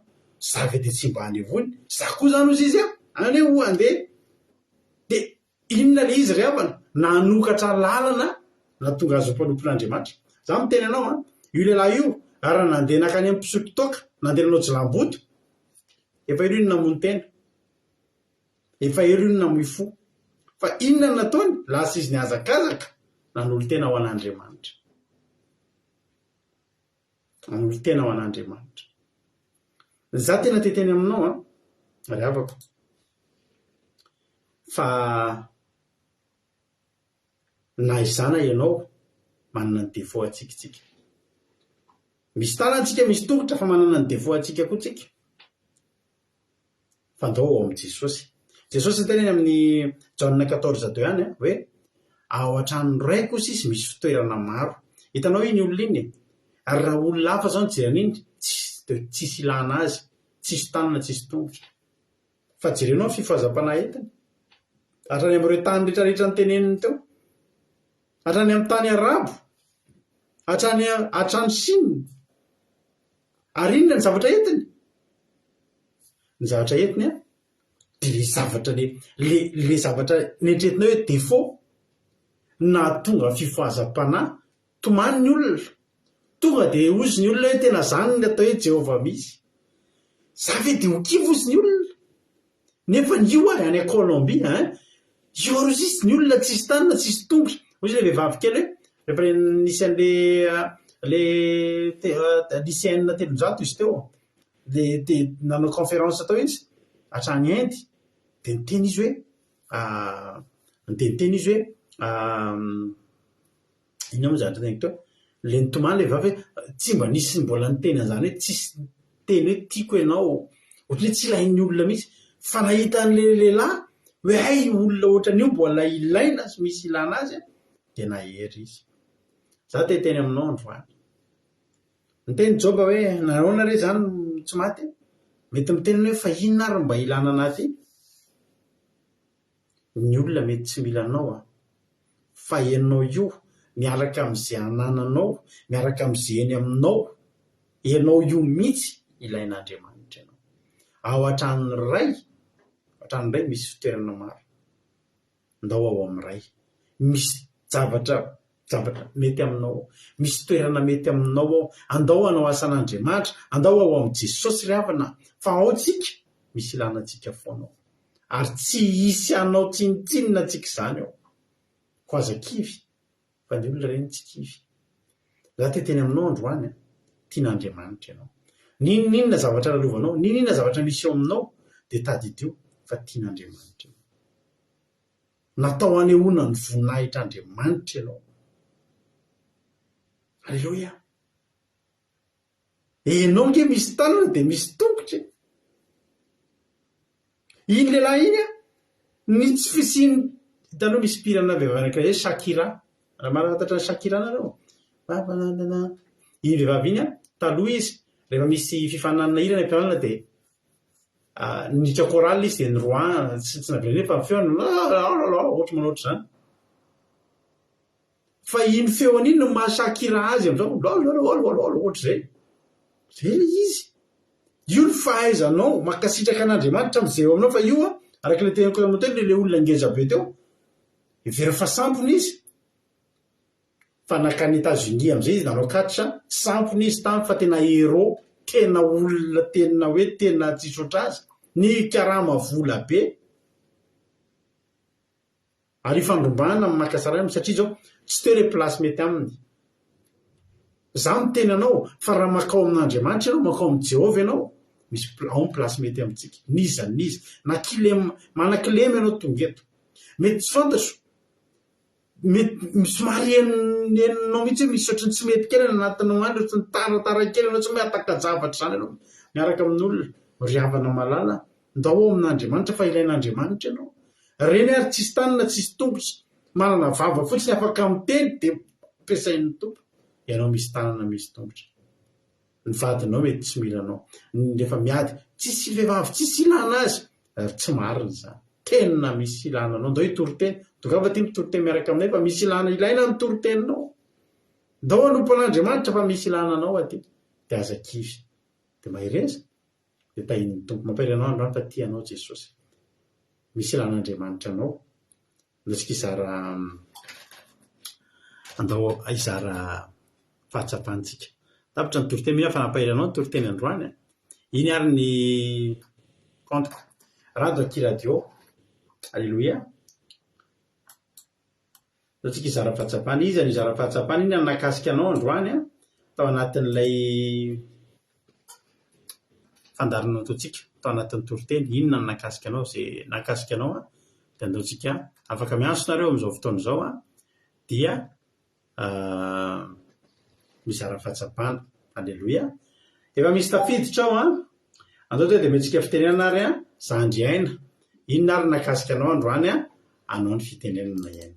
zavy de tsy mba anehoany za koa zany ozy izy aneho andeha de inona le izy reavana nanokatra lalana na tonga azo mpanompon'Andriamanitra za miteny anao io lehilahy io raha nandeha nakany amin'ny mpisototoka nandeha nanao jilamboto efa elo iny namony tena efa elo iny namoy fo fa inona ny nataony lasa izy ny azakazaka nanolo tena ho an'Andriamanitra nanolo tena ho an'Andriamanitra za tena teteny aminao ry avako fa na izana ianao manana ny défaut atsikitsika misy tanantsika misy tongotra fa manana ny défaut atsika koa tsika fa andao ao amin'i Jesosy teneny amin'ny Jauna 14:2 any hoe ao an-trano ray kosa izy misy fitoerana maro hitanao iny olona iny ary raha olona hafa zao nijerena iny tsisy ilana azy tsisy tanana tsisy tongotra fa jerenao fifoazam-panahy entiny hatrany amin'ireo tany rehetrarehetra ny teneniny teo hatrany amin'ny tany arabo hatrany Chine ary inona ny zavatra entiny de le zavatra le zavatra netretina hoe défaut na tonga fifoazam-panahy tomany ny olona tonga de ozy ny olona hoe tena zany ny atao hoe Jehovah misy zavy de ho kivo ozy ny olona nefa ny io ary any Colombie io rozy izy ny olona tsisy tanana tsisy tongotra ozy le vehivavy kely hoe rehefa nisy an'le lycéenne 300 izy teo de nanao conférence tao izy hatrany Inde de niteny izy hoe ina moa zavatra teny teo le nitomany le vehivavy hoe tsy mba nisy mbola niteny an'izany hoe tsisy teny hoe tiako ianao ohatry hoe tsy ilain'ny olona mihitsy fa nahita an'le lehilahy hoe hay olona ohatran'io mbola ilaina sy misy ilana azy de nahery izy za teny aminao androany niteny Joba hoe nahoana re zany tsy maty mety miteny hoe fa inona ary mba ilana anaty ny olona mety tsy mila anao fa ianao io miaraka amin'izay anananao miaraka amin'izay eny aminao ianao io mihitsy ilain'Andriamanitra ianao ao an-trano ray misy fitoerana maro ndao ao amin'ny ray misy zavatra mety aminao misy toerana mety aminao ao andao anao asan'Andriamanitra andao ao amin'ny Jesosy ry havana fa ao tsika misy ilanantsika foanao ary tsy hisy anao tsinitsinina tsika izany ao ko aza kivy fa ny olona reny tsy kivy za teteny aminao androany tian'Andriamanitra ianao ninona zavatra lalovanao ninona zavatra misy eo aminao de tadidio fa tian'Andriamanitra natao anehoana ny voninahitr'Andriamanitra ianao Alleluia enao nge misy tanana de misy tongotra iny lehilahy iny ny tsy fisiny hitanao misy pirana vehivavy anankiray hoe Shakira raha mahafantatra ny Shakira nareo iny vehivavy iny taloha izy rehefa misy fifananana hira ny ampianana de niditra chorale izy de ny roa tsy navelany fa feona ohatry manaotra zany fa iny feony iny no mahashakira azy am'izao ohatry zay le izy io ny fahaizanao makasitraka an'Andriamanitra am'izay eo aminao fa io araka le tenako am'teny le olona ngeza be teo very fa sampony izy fa nakany États-Unis am'izay izy nanao 4 sampony izy tamy fa tena héros tena olona tena hoe tena tsisy oatra azy ny karama vola be ary ifandrombahana amin'ny makasarana satria zao tsy teo le plasy mety aminy. Za miteny anao fa raha makao amin'Andriamanitra ianao, makao amin'ny Jehovah ianao, misy ao ny plasy mety amintsika. Niza na manakilemy ianao tonga eto. Mety tsy fantatro, mety somary eninao mihitsy hoe misy ohatrany tsy mety kely anatinao andro, ohatrany taratara kely anao tsy miataka zavatra zany ianao miaraka amin'olona ry havana malala. Ndao ao amin'Andriamanitra fa ilain'Andriamanitra ianao. Reny ary tsisy tanana tsisy tongotra, manana vava fotsiny afaka miteny dia ampiasain'ny tompo. Ianao misy tanana misy tongotra. Ny vadinao mety tsy milanao. Nefa miady tsisy vehivavy tsisy ilana azy, ary tsy marina zany. Tenina misy ilana anao. Ndao hitoriteny, dokava ty mitoriteny miaraka aminay fa misy ilana ilaina ny toriteninao. Ndao anompon'Andriamanitra fa misy ilana anao aty. Dia aza kivy. Dia mahireza. Dia tahin'ny tompo mampahiri anao androany fa tia anao Jesosy. Misy ilan'Andriamanitra anao. Andatsika izara fahatsapantsika. Tapitra ny toriteny mihina fa nampahiri anao ny toriteny androany. Iny ary ny kantoko. Radio Kiradio. Alléluia. Andatsika izara fahatsapana. Izy ny izara fahatsapana iny nakasika anao androany tao anatin'ilay fandarana ataontsika tao anatin'ny toriteny. Inona ny nakasika anao, izay nakasika anao dia andaontsika afaka miantso nareo amin'izao fotoana izao dia mizara fahatsapana. Alléluia. Efa misy tafiditra ao andao dia mentsika fitenenana ary Zandry aina. Inona ary nakasika anao androany anao ny fitenenana iaina.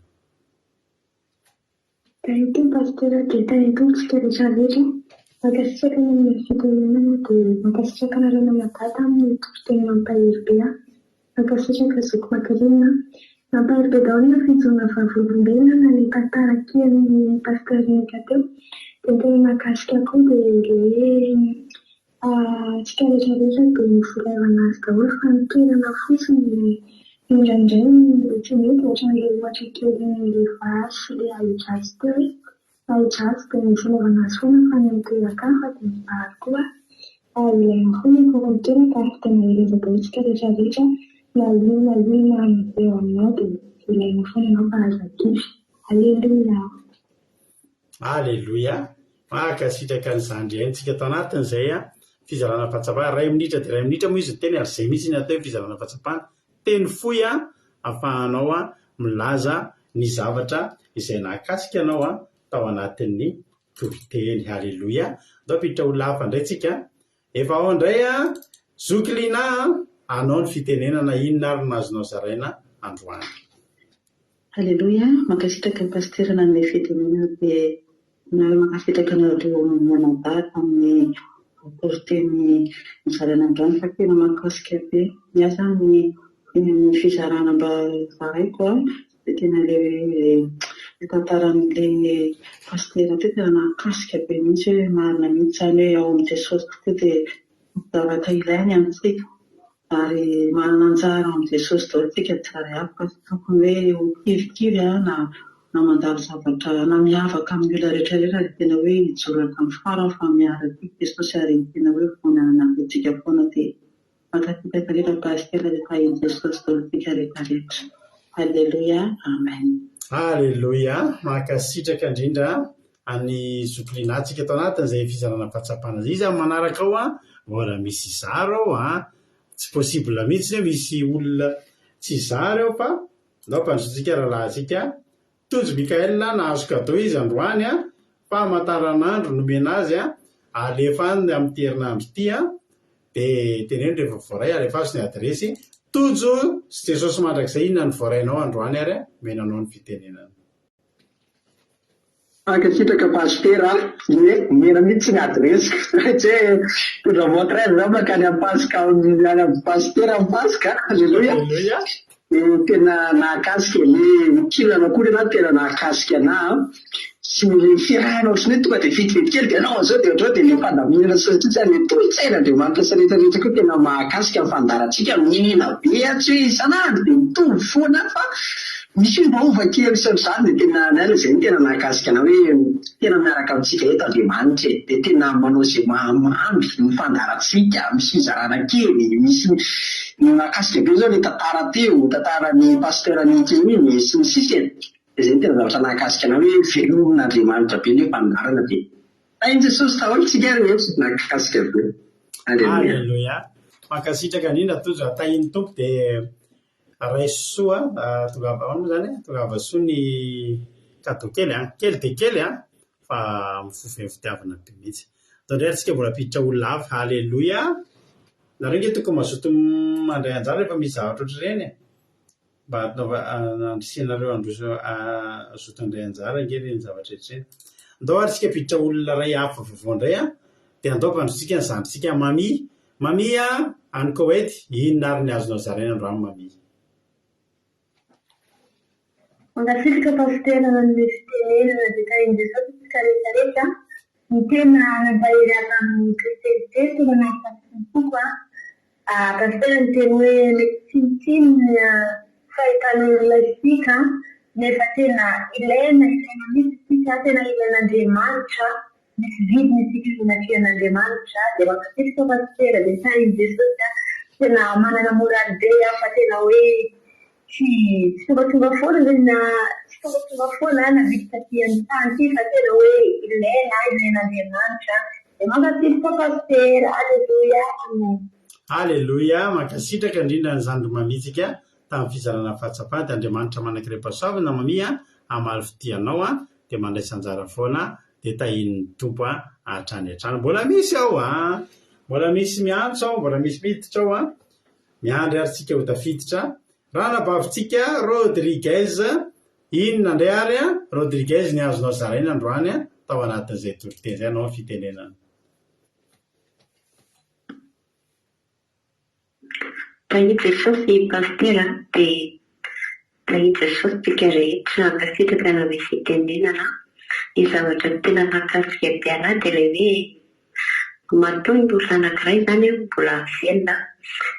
Tahiti pastora dia tahitotsika rehetrarehetra makasitraka amin'ny fitenenana dia makasitraka nareo manadata amin'ny tompon-tenena mampahery be makasitraka zoko makarina mampahery be daholo na fijona vavolombelona na ny tantara kelin'ny pastorenika teo dia tena makasika koa dia le tsika rehetrarehetra dia mivolavana azy daholo fa ny toerana fotsiny indraindray tsy mety ohatran'ilay ohatra kelin'ilay vasy sy ilay ahidratsy teo ahidratsy dia mivolavana azy foana fa ny toeran-kafa dia mibary koa ilaina foana ny korontoeraka ary tena ireza daholo tsika rehetrarehetra na io eo aminao dia ilaina foana ianao fa aza kivy. Alleluia. Alleluia. Makasitraka ny Zandry aintsika tao anatin'izay fizarana fahatsapana. Ray minitra dia ray minitra moa izy teny ary izay misy ny atao hoe fizarana fahatsapana. Teny foy ahafahanao milaza ny zavatra izay nakasika anao tao anatin'ny toriteny. Halleluia. Ndao piditra ho lafa indray tsika. Efa ao indray zoklina anao ny fitenenana inona ary nazonao zaraina androany. Halleluia. Makasitraka ny pasitera nanome fitenenana dia makasitraka anareo manadata amin'ny toriteny mizarana androany fa tena makasika be. Miasa ny fizarana mba zaraiko dia tena le tantaran'ilay pasitera teo tena nakasika be mihitsy hoe marina mihitsy zany hoe ao amin'ny Jesosy tokoa dia zavatra ilainy amintsika ary manana anjara amin'ny Jesosy daholo tsika tsara hafa tokony hoe ho kivikivy na mandalo zavatra na miavaka amin'ny olona rehetrarehetra dia tena hoe hijoraka amin'ny farany fa miaraka Jesosy ary tena hoe vonana antsika foana dia makasitaka rehetra pasitera dia tahin'i Jesosy daholo tsika rehetrarehetra. Alleluia. Amen. Alleluia. Makasitraka indrindra any zoklinatsika tao anatin'izay fizarana fahatsapana izay. Izy manaraka ao mbola misy zaro ao tsy possible mihitsy hoe misy olona tsy zaro ao fa ndao mpandrotsika rahalahintsika Tojo Mikael nahazo kadao izy androany fa Amantaranandro nomena azy alefa any amin'ny herinandro ity dia teneno rehefa voaray alefa azy ny adresy Tojo sy Jesosy mandrakizay. Inona ny voarainao androany ary menanao ny fitenenana. Makasitraka pasitera mena mihitsy ny adresiko satria tondra moatray zao makany amin'ny pasika amin'ny pasitera amin'ny pasika. Alleluia. Tena nakasika le kilana koa na tena nakasika sy fiarahanao sy tonga dia vitivity kely dia anao zao dia ohatrao dia le fandamina satria le tohitsaina dia mampiasa rehetrarehetra koa tena mahakasika ny fandarantsika minina be tsy hoe isan'andro dia mitovy foana fa misy vaovakely sazany de tena nala zay tena nahakasika na hoe tena miaraka amintsika eto Andriamanitra de tena manao zay mamamby mifandaratsika misy fizarana kely misy nakasika be zao le tantara teo tantaran'ny pasteurany kely iny sy ny sisa de zay tena zavatra nahakasika na hoe velon'Andriamanitra be le fandarana de tainy Jesosy taholy tsika rehetra nakasika be. Alleluia. Mankasitraka indrindra tojo atahiny tompo de raisoa tongava zany tongava soa ny cadeau kely de kely fa mifofo fitiavana be mihitsy. Tandray antsika mbola piditra olona hafa. Alleluia. Nareo nge tokony mazoto mandray anjara rehefa misy zavatra ohatr'ireny mba andrisianareo androso azoto andray anjara nge reny zavatra rehetrreny. Andao atsika piditra olona ray hafa vovondray de andao pandrotsika ny zandritsika mami any Koweït inona ary ny azonao zaraina androany mami. Mangasirika pasitera ny fitenenana dia tahin'ny Jesosy tsika rehetrarehetra ny tena nampahery amin'ny kristianité tena nahafatsy toko pasitera ny teny hoe metsitsiny fahitan'olona isika nefa tena ilaina misy isika tena ilain'Andriamanitra misy vidiny isika izanatrian'Andriamanitra dia mankasirika pasitera dia tahin'ny Jesosy tena manana moraly be fa tena hoe tsy tonga foana navititra ty amin'ny tany ty fa tena hoe ilain'Andriamanitra dia mankasirika pasitera. Alleluia. Alleluia. Mankasitraka indrindra ny zandry mamitsika tamin'ny fizarana fahatsapana dia Andriamanitra manankirepasoavina mamia amaly fitianao dia mandraisa anjara foana dia tahin'ny tompo hatrany hatrany. Mbola misy ao mbola misy miantso ao mbola misy miditra ao miandry ary tsika ho tafiditra. Raha nabavintsika Rodriguez inona indray ary Rodriguez ny azonao zaraina androany tao anatin'izay toriteny zay anao fitenenana. Tahin'i Jesosy pasitera dia tahin'i Jesosy tsika rehetra ankasitraka na misy fitenenana ny zavatra tena nakasika be anahy dia ilay hoe matoa ny olona anankiray zany mbola velona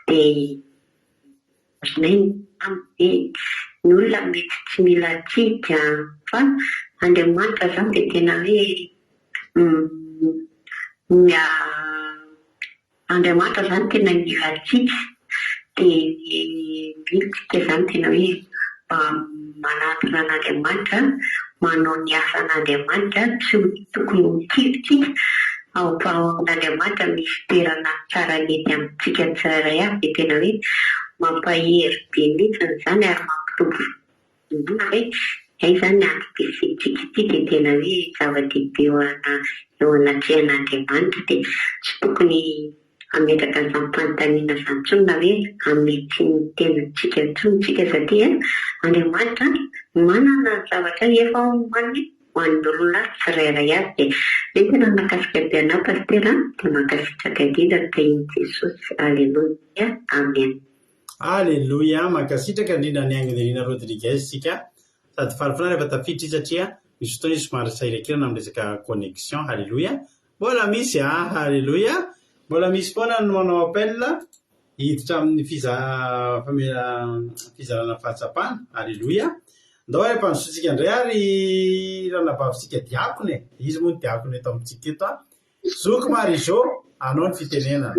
dia ny olona mety tsy mila tsika fa Andriamanitra zany dia tena hoe Andriamanitra zany tena mila tsika dia militsika zany tena hoe manatona an'Andriamanitra manao ny asan'Andriamanitra tsy tokony mikivitsika ao amin'Andriamanitra misy toerana tsara mety amintsika tsirairay avy dia tena hoe mampahery be mihitsy zany ary mampitombo hoe ay zany antom-pisitrika ity dia tena hoe zava-dehibe eo anatrehan'Andriamanitra dia tsy tokony ametraka izany fanontaniana izany intsony na hoe hametsy ny tenantsika intsony tsika satria Andriamanitra manana zavatra efa hoan'ny olona tsirairay avy dia tena nakasika be anahy pasitera dia mankasitraka indrindra tahin'i Jesosy. Alleluia. Amen. Alleluia. Mankasitraka indrindra ny Angelina Rodriguez sika sady farifana rehefa tafiditra satria misy fotoana izy somary sahirakirana amin'ny resaka connexion. Alleluia. Mbola misy Alleluia. Mbola misy foana no manao appel hiditra amin'ny fizarana fahatsapana. Alleluia. Ndao rehefa nisotsika indray ary raha nabavintsika diakony izy moa ny diakony eto amintsika eto Zoky Marizo anao ny fitenenana.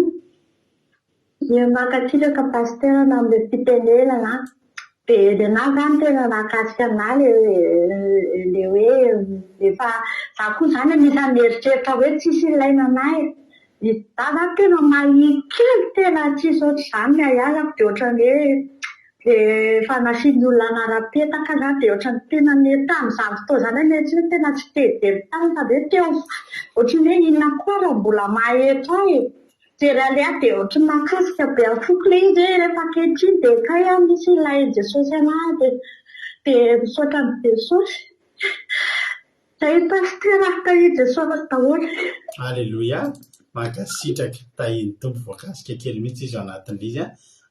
Dia mankasitraka pasitera na amin'ny fitenenana dia na zany tena nakasika anahy le hoe efa za koa zany anisan'ny eritreritra hoe tsisy ilaina anahy za zany tena mahikely tena tsisy ohatr'izany ny aiazako dia ohatran'ny hoe efa nasiany olona anara-petaka za dia ohatran'ny tena mety amin'izany fotoa zany mety hoe tena tsy tedidely tany fa dia teo ohatran'ny hoe inona koa raha mbola mahetra ahy jeralea dia ohatran'ny nakasika be afoko le izy hoe rehefa ankehitriny dia kay misy ilain'i Jesosy anahy dia misaotra ny Jesosy zay pasitera tahin'i Jesosy daholo. Alleluia. Mankasitraka tahin'ny tompo voakasika kely mihitsy izy ao anatin'izy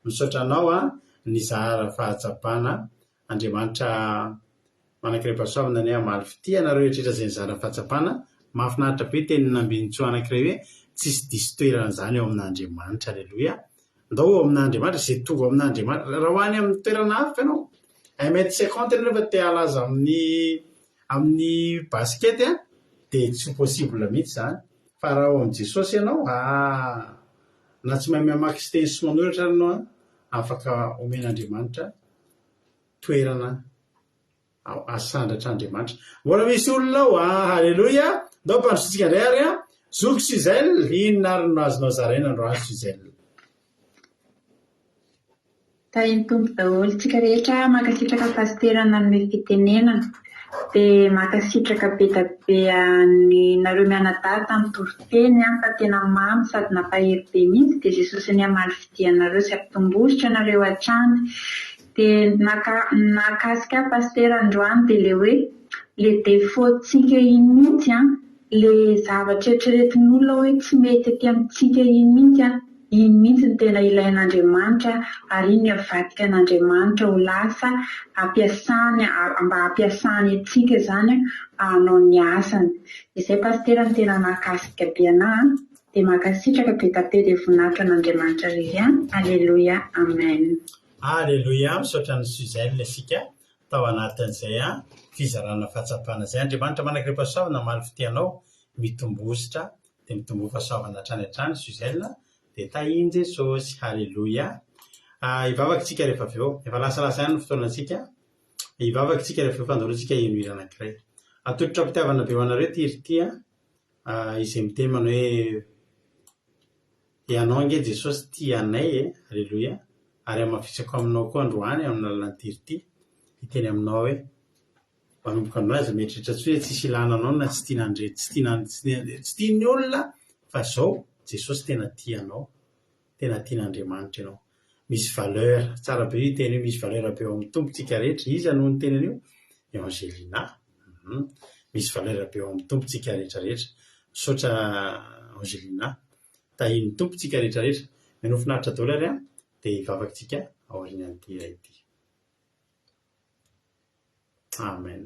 misaotra anao ny zara fahatsapana Andriamanitra manankirepasoavina ny amaly fitianareo rehetra izay ny zara fahatsapana mahafinaritra be teny nambinytsoa anankiray hoe tsisy diso toerana zany ao amin'Andriamanitra. Alleluia. Ndao ao amin'Andriamanitra izay tonga ao amin'Andriamanitra raha ho any amin'ny toerana hafa ianao 1m50 rehefa te alaza amin'ny baskety dia tsy possible mihitsy zany fa raha ao amin'ny Jesosy ianao na tsy mahay mamaky sy teny sy manoratra ianao afaka omen'Andriamanitra toerana asandatra Andriamanitra. Mbola misy olona ao halleloia ndao mpandrosotsika indray ary zoko Suzel inona ary no azonao zaraina androany Suzel. Tahiny tompo daholo tsika rehetra mankasitraka pastera nanome fitenenana dia mankasitraka be tabe nareo mianadahy tamin'ny toroteny fa tena mamy sady nampahery be mihitsy dia Jesosy ny hamaly fidianareo sy ampitombozotra nareo hatrany. Dia nakasika pastera androany dia le hoe le défaut-tsika iny mihitsy le zavatra eritreretin'olona hoe tsy mety aty amintsika iny mihitsy iny mihitsy ny tena ilain'Andriamanitra ary iny avadika an'Andriamanitra ho lasa mba hampiasany atsika zany hanao ny asany. Izay pastera ny tena nakasika be anahy dia mankasitraka be tabe dia voninahitra an'Andriamanitra izy. Alleluia, amen. Alleluia, misaotra ny Suzel isika tao anatin'izay fizarana fahatsapana izay. Andriamanitra manakaripa-soavana maly fitianao mitombositra dia mitombo fahasoavana hatrany hatrany Suzel dia tahiny Jesosy. Halleluia. Ivavaka rehefa avy eo efa lasalasa ihany ny fotoanantsika. Ivavaka rehefa eo fandaroantsika ino hira anankiray atolotra mpitiavana be ho anareo ity izay miteny manao hoe ianao ange Jesosy tia anay. Halleluia. Ary amafisako aminao koa androany amin'ny alalan'ity ity iteny aminao hoe manomboka aminao aza mieritreritra tsy hoe tsisy ilananao na tsy tiany olona fa zao Jesosy tena tianao, tena tian'Andriamanitra ianao. Misy valeur tsara be io teny hoe misy valeur be eo amin'ny tompontsika rehetra. Iza no ny tenany io? Angelina. Misy valeur be eo amin'ny tompontsika rehetrarehetra. Misaotra Angelina. Tahiny tompontsika rehetrarehetra. Mino finaritra daholo ary dia ivavakantsika aorian'ity iray ity. Amen.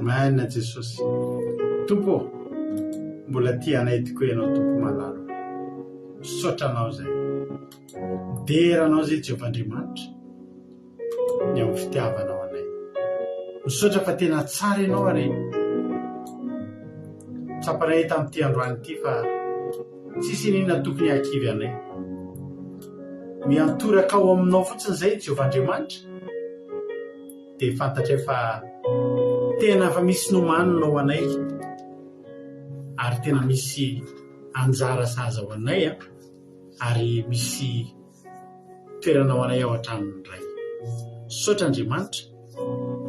Maina Jesosy Tompo mbola tia anay tokoa ianao Tompo malalo sotranao zay deranao zay Jehovah-Andriamanitra ny amin'ny fitiavanao anay misaotra fa tena tsara ianao ary tsapanay tamin'ity androany ity fa tsisy ninona tokony hakivy anay miantoraka ao aminao fotsiny zay Jehovah-Andriamanitra dia fantatray fa tena fa misy nomaninao anay ary tena misy anjara saza ho anay ary misy toeranao anay ao an-tranony ray saotra Andriamanitra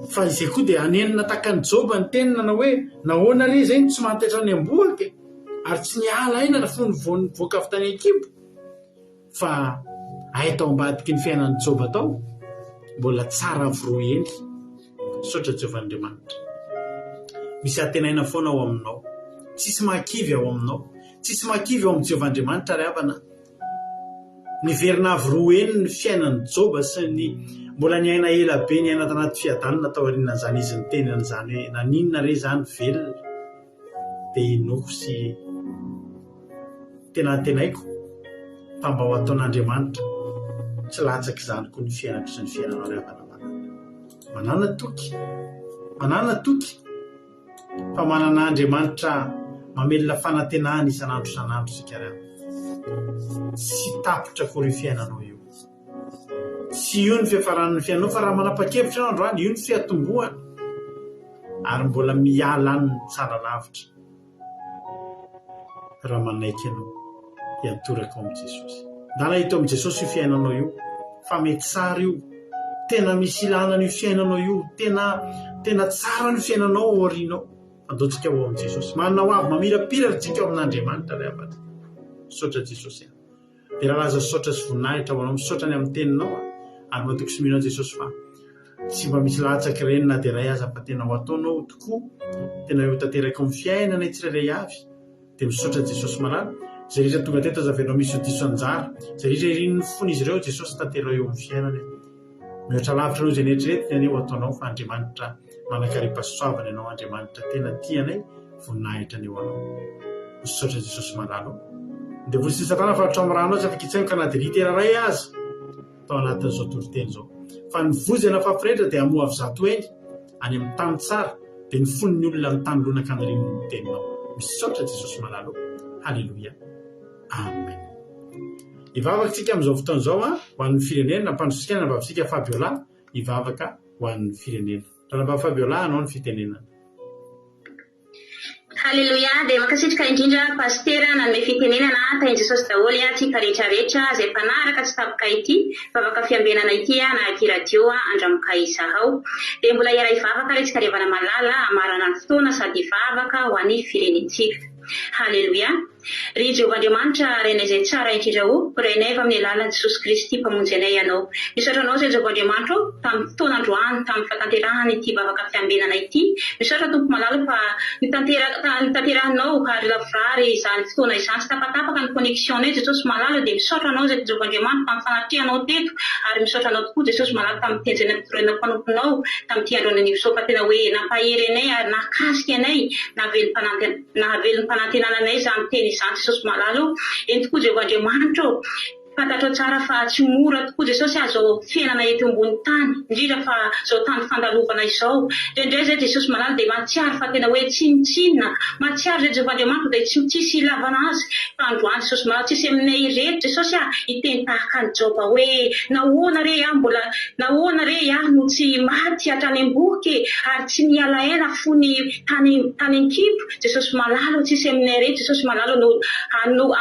fa izay koa dia anenina tahaka ny Joba ny tenina na hoe nahoana re zay tsy mantaitra ny ambohaka ary tsy niala aina raha fony voaka avy tany Ekipo fa ahay tao ambadiky ny fiainan'ny Joba tao mbola tsara voro eny. Sotra Jehovahandriamanitra, misy atenaina foana ao aminao, tsisy makivy ao aminao, tsisy makivy ao amin'ny Jehovahandriamanitra ry havana. Niverina voro eny ny fiainan'ny Joba sy ny mbola niaina ela be niaina tanaty fiadanana tao aorianan'izany izy ny tenan'izany hoe naninona re zany velona dia inoko sy tena tenaiko fa mba ho ataon'Andriamanitra tsy latsaky izany koa ny fiainako sy ny fiainanao ry havana. Manana toky fa manana Andriamanitra mamelona fanantenana isan'andro isan'andro sika ry havana. Tsy tapotra kory fiainanao io, tsy io ny fiafaran'ny fiainanao fa raha manapa-kevitra andro any io ny fiatombohana ary mbola miala ny tsara lavitra. Raha manaiky ianao hiatoraka ao amin'i Jesosy, dala hito amin'i Jesosy io fiainanao io fa mety tsara io, tena misy ilana ny fiainanao io, tena tsara ny fiainanao ao aorianao. Andaontsika ao amin'i Jesosy, manana ho avy mamirapiratra tsika ao amin'Andriamanitra ry havana. Misaotra Jesosy ihany dia raha laza misaotra sy voninahitra ho anao, misaotra ny amin'ny teninao ary matoky sy mino an'i Jesosy fa tsy mba misy latsaky ireny na dia ray aza fa tena ho ataonao tokoa, tena ho tanteraka amin'ny fiainana tsirairay avy. Dia misaotra Jesosy malala izay rehetra tonga teto azavenao misy diso anjara, izay rehetra irin'ny fon'izy ireo Jesosy tanterao eo amin'ny fiainana. Mihoatra lavitra anao izay nehetrarehetra ny ho ataonao fa Andriamanitra manakariam-pahasoavana ianao, Andriamanitra tena tianay voninahitra ny eo anao. Misaotra Jesosy malala dia voly sy Satana fa hatramin'ny ranao tsy afaka hitsaino ka na dia litera ray aza tao anatin'izao tontolo izao, fa ny vozana fafiretra dia hamoha avy zato eny any amin'ny tany tsara dia ny fon'ny olona ny tany lona ka nyriny ny teninao. Misaotra Jesosy malala. Halleluia, amen. Ivavaka tsika amin'izao fotoana izao ho an'ny firenena, nampandrotsika nambavitsika Fabiola ivavaka ho an'ny firenena. Ranamba Fabiola anao ny fitenenana. Halleluia, dia mankasitrika indrindra pastera nanome fitenenana tain'i Jesosy daholo tsika rehetrarehetra izay mpanaraka tsy tapoka ity vavaka fiambenana ity na ity radio andramoka izahao. Dia mbola iara ivavaka retsika revana malala amarana ny fotoana sady ivavaka ho an'ny firenentsika. Halleluia. Ry Jehovahandriamanitra renay izay tsara indrindra renay fa amin'ny alalan'i Jesosy Kristy mpamonjy anay ianao. Misaotra anao izay Jehovahandriamanitra tamin'ny fotoana androany tamin'ny fahatanterahana ity vavaka fiambenana ity. Misaotra tompo malala fa nitanterahanao ary lavorary izany fotoana izany tsy tapatapaka ny connexionnay Jesosy malala dia misaotra anao izay Jehovahandriamanitra tamin'ny fanatrianao teto ary misaotra anao tokoa Jesosy malala tamin'ny tenjana fitorena mpanomponao tamin'ity androany anivy fa tena hoe nampahery anay ary nakasika anay nahavelony mpanantenana anay izany teny izany Jesosy malala eny tokoa Jehovahandriamanitra fantatrao tsara fa tsy mora tokoa Jesosy azao fiainana eto ambony tany indrindra fa zao tany fandalovana izao. Indray zay Jesosy malala dia mahatsiaro fa tena hoe tsy mitsinina, mahatsiaro zay Jehovahandriamanitra dia tsisy ilavana azy fa androany Jesosy malala tsisy aminay rehetra Jesosy iteny tahaka ny Joba hoe nahoana re mbola nahoana re no tsy maty hatrany am-boky ary tsy niala aina fony tany Ekipo. Jesosy malala tsisy aminay rehetra Jesosy malala no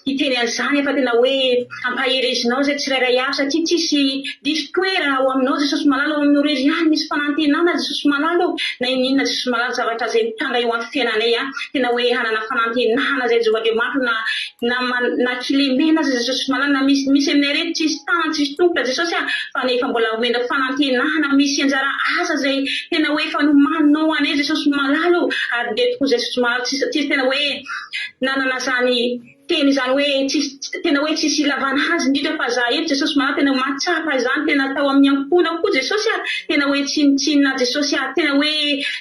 iteny an'izany fa tena hoe ampaherezinao zay tsirairay avy satria tsisy diso toerana ao aminao Jesosy malala ao amin'ny orery ihany misy fanantenana Jesosy malala na ininona Jesosy malala zavatra zay mitanga eo amin'ny fiainanay tena hoe hanana fanantenana zay Jehovahandriamanitra na kilemena zay Jesosy malala na misy aminay rehetra tsisy tany tsisy tongotra Jesosy fa nefa mbola omena fanantenana misy anjara asa zay tena hoe fanomaninao anay Jesosy malala ary ndeha tokoa Jesosy malala tsisy tena hoe nanana zany teny izany hoe tena hoe tsisy ilavana azy indrindra fa za eto Jesosy malala tena matsapa izany tena atao amin'ny ampona koa Jesosy tena hoe tsinitsinina Jesosy tena hoe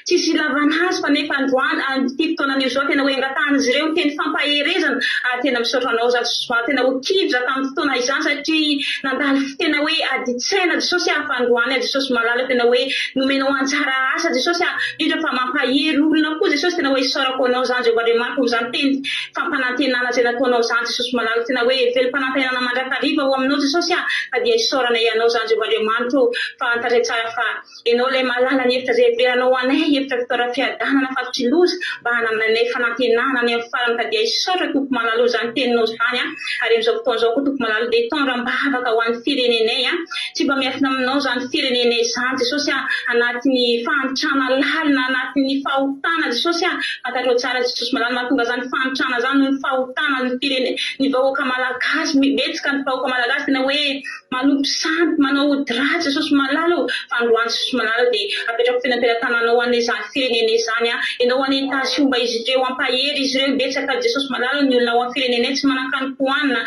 tsisy ilavana azy fa nefa androany ity fotoanan'io izao tena hoe angatahanazy ireo teny fampaherezana ary tena misaotra anao za Jesosy malala tena ho kidra tamin'ny fotoana izany satria nandalo tena hoe aditsaina Jesosy fa androany Jesosy malala tena hoe nomenao anjara asa Jesosy indrindra fa mampahery olona koa Jesosy tena hoe isaorako anao zany Jehovahandriamanitra izany teny fampanantenana zay nataonao zany Jesosy malala tena hoe velom-panantenana mandraka hariva ho aminao Jesosy fa dia isaorana ianao zany Jehovandriamanitro fantatra tsara fa ianao ilay malala ny hevitra izay heveranao anay hevitra fitoeram-piadanana faritry loza mba hananay fanantenana ny amin'ny farany ka dia isaotra tompo malalo zany teninao zany ary amin'izao fotoana izao koa tompo malalo dia tondram-bavaka ho an'ny firenenay tsy mba miafina aminao zany firenenay zany Jesosy anatin'ny fanitrana lalina anatin'ny fahotana Jesosy fantatrao tsara Jesosy malalo mahatonga zany fanitrana zany no ny fahotana ny firene ny vahoaka malagasy mibetsika ny vahoaka malagasy tena hoe manompo santy manao dra Jesosy malalo fandroany Jesosy malalo dia apetrako fenampelan-tananao anay zany firenenay zany ianao anentasy omba izy ireo ampahery izy ireo betsaka Jesosy malalo ny olona ao amin'ny firenenay tsy manakanopoanina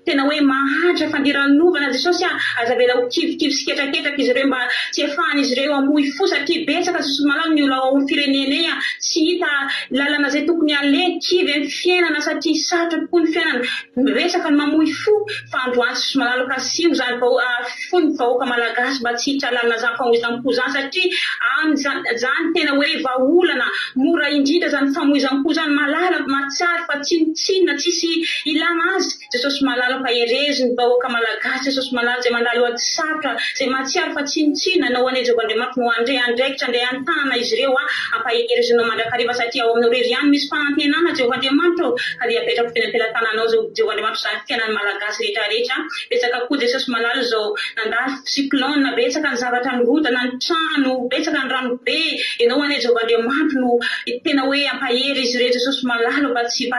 tena hoe mahantra fandiran'ovana Jesosy azavela ho kivikivy sy ketraketraka izy ireo mba tsy efahana izy ireo amoy fo satria betsaka Jesosy malalo ny olona ao amin'ny firenenay tsy hita lalana izay tokony aleha kivy amin'ny fiainana satria sarotra tokoa ny fiainana betsaka ny mamoy fo fa androany Jesosy malalo ka sio zany fo ny vahoaka malagasy mba tsy hitra lalana zany famoizam-po zany satria zany tena hoe vaolana mora indrindra zany famoizam-po zany malala matsary fa tsinitsinina tsisy ilana azy Jesosy malalo ka erezy ny vahoaka malagasy Jesosy malalo zay mandalo ady sarotra zay matsiary fa tsinitsinina nao anay Jehovandriamanitro no andre andraikitra andre antanana izy ireo ampaherezinao mandrakariva satria ao aminao rery ihany misy fanantenana Jehovandriamanitro ka dia apetrako tena ampelan-tananao Jehovandriamanitro zany fiainany malagasy rehetrarehetra betsaka koa Jesosy malalo zao nandalo cyclone betsaka ny zavatra nirodana ny trano betsaka ny rano be ianao anay Jehovandriamanitro no tena hoe ampahery izy ireo Jesosy malalo mba tsy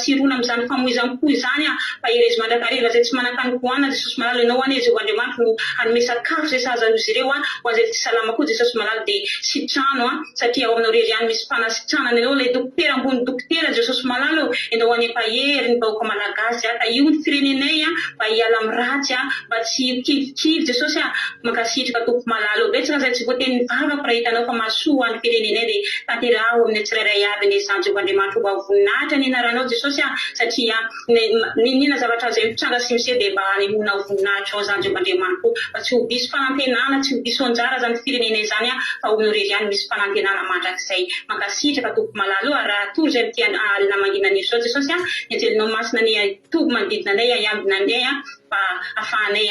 hirona amin'izany famoizam-po izany ampaherezy mandrakariva zay tsy manakanopoana Jesosy malalo ianao anay Jehovandriamanitro no hanome sakafo zay sahaza izy ireo ho an'izay tsy salama koa Jesosy malalo dia sitrano satria ao aminao rery ihany misy fanasitranana ianao ilay dokotera ambony dokotera Jesosy malalo ianao any ampahery ny vahoaka malagasy ka io ny firenenay mba hiala amin'ny ratsy mba tsy kivikivy Jesosy mankasitraka tompo malalo betsaka zay tsy voateny mivavaka raha hitanao fa mahasoa ny firenenay dia tanteraho amin'ny tsirairay avy ny zany Jehovandriamanitro mba voninahitra ny anaranao Jesosy satria nina zavatra zay mitranga sy misy dia mba hanehoana voninahitra ao zany Jehovandriamanitro mba tsy ho bisy fanantenana tsy ho bisy anjara zany firenenay zany fa ao aminao rery ihany misy fanantenana mandrakizay mankasitraka tompo malalo ary raha tory zay mity alina manginana izao Jesosy nianjelinao masina ny toby manodidina anay iambina anay mba ahafahanay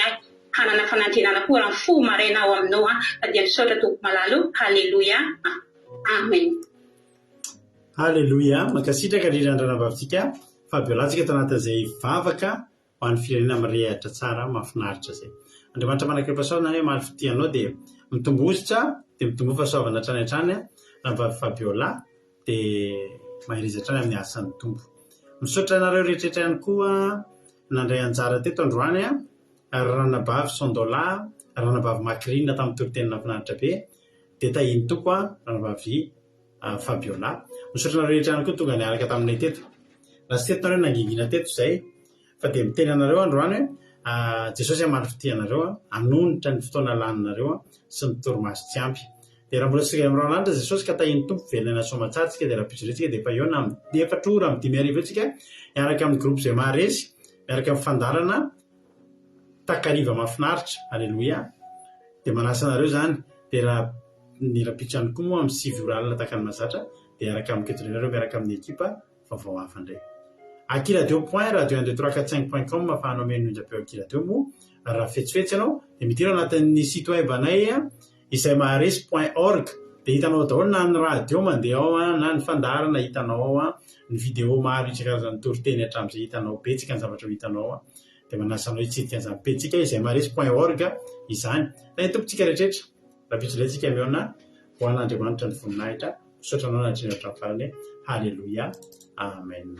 hanana fanantenana koa raha fo maraina ao aminao fa dia misaotra tompo malalo halleluia amen halleluia mankasitraka rirandranavavitsika fabiolantsika tanatin'izay vavaka ho an'ny firenena mirehatra tsara mahafinaritra zay Andriamanitra manakaipa fahasoavana hoe maly fitianao dia mitombositra dia mitombo fahasoavana hatrany hatrany raha vavy Fabiola dia mahiriza hatrany amin'ny asan'ny tombo misaotra anareo rehetrarehetra ihany koa nandray anjara teto androany ary ranabavy Sondola ranabavy Makrina tamin'ny toritenina finaritra be dia tahiny toko ranabavy Fabiola misaotra anareo rehetra ihany koa tonga niaraka taminay teto raha sy tetonareo nangingina teto izay fa dia miteny anareo androany Jesosy amaly fitianareo anonitra ny fotoana laninareo sy ny torimaso tsy ampy dia raha mbola sika amin'irao lanitra Jesosy ka tahiny tompo velona soamatsatsika dia raha pitsoretsika dia efa eo na amin'ny 4 ora amin'ny 5 arivo tsika miaraka amin'ny groupe zay maharesy miaraka amin'ny fandarana takariva mahafinaritra halleluia dia manasa anareo zany dia raha ny rapitrany koa moa amin'ny 7 ora alina takany mazatra dia miaraka amin'ny ketronareo miaraka amin'ny ekipa vaovao hafa indray akiradio point radio 12345.com mahafahanao meno indrapeo akiradio moa raha fetsifetsy ianao dia mitiro anatin'ny site web anay izay maharesy.org dia hitanao daholo na ny radio mandeha ao na ny fandarana hitanao ao ny vidéo maro isan-karazany toriteny hatramin'izay hitanao betsika ny zavatra hitanao dia manasanao hitsidika an'izany petsika izay maharesy.org izany dia tompontsika rehetrarehetra raha pitsolentsika meona ho an'Andriamanitra ny voninahitra misaotra anao na andrinatra amin'ny farany halleluia amen